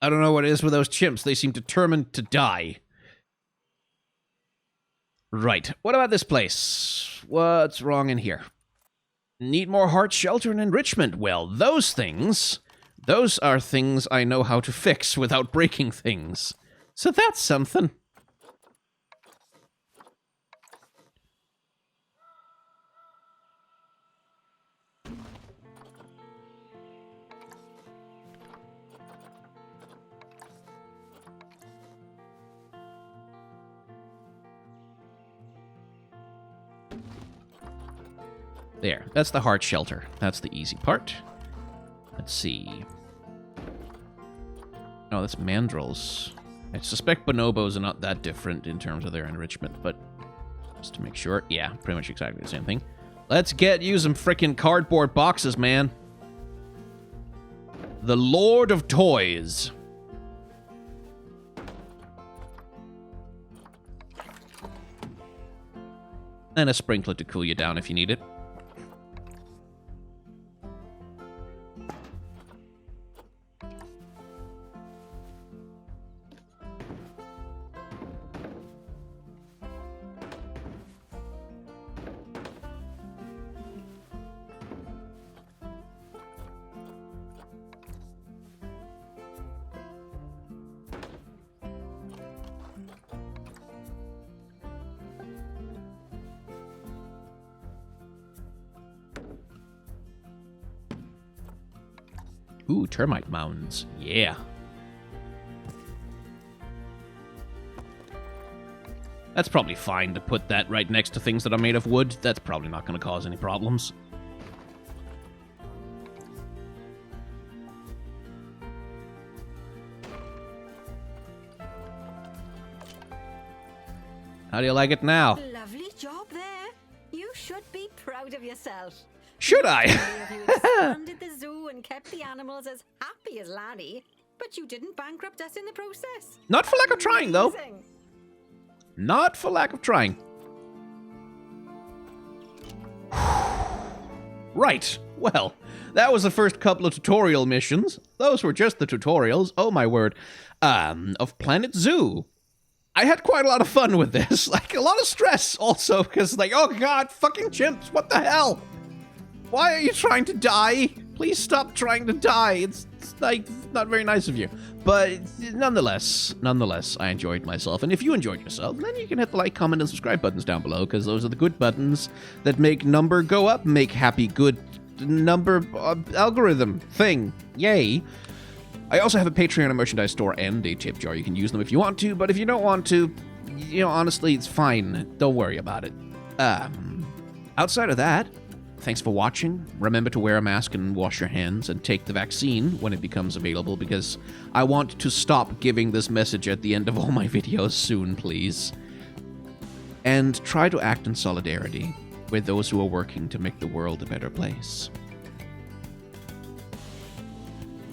I don't know what it is with those chimps. They seem determined to die. Right. What about this place? What's wrong in here? Need more heart, shelter, and enrichment. Well, those things... Those are things I know how to fix without breaking things. So that's something. There, that's the heart shelter. That's the easy part. Let's see. Oh, that's mandrills. I suspect bonobos are not that different in terms of their enrichment, but just to make sure. Yeah, pretty much exactly the same thing. Let's get you some frickin' cardboard boxes, man. The Lord of Toys. And a sprinkler to cool you down if you need it. Ooh, termite mounds. Yeah. That's probably fine to put that right next to things that are made of wood. That's probably not going to cause any problems. How do you like it now? Lovely job there. You should be proud of yourself. Should I? You expanded the zoo and kept the animals as happy as Larry, but you didn't bankrupt us in the process. Not for lack of trying, though. Amazing. Not for lack of trying. Right. Well, that was the first couple of tutorial missions. Those were just the tutorials. Oh, my word. Of Planet Zoo. I had quite a lot of fun with this. Like, a lot of stress also, because, like, oh god, fucking chimps, what the hell? Why are you trying to die? Please stop trying to die. It's like, not very nice of you. But nonetheless, I enjoyed myself. And if you enjoyed yourself, then you can hit the like, comment, and subscribe buttons down below, because those are the good buttons that make number go up, make happy good number algorithm thing. Yay. I also have a Patreon, a merchandise store, and a tip jar. You can use them if you want to, but if you don't want to, you know, honestly, it's fine. Don't worry about it. Outside of that, thanks for watching. Remember to wear a mask and wash your hands and take the vaccine when it becomes available, because I want to stop giving this message at the end of all my videos soon, please. And try to act in solidarity with those who are working to make the world a better place.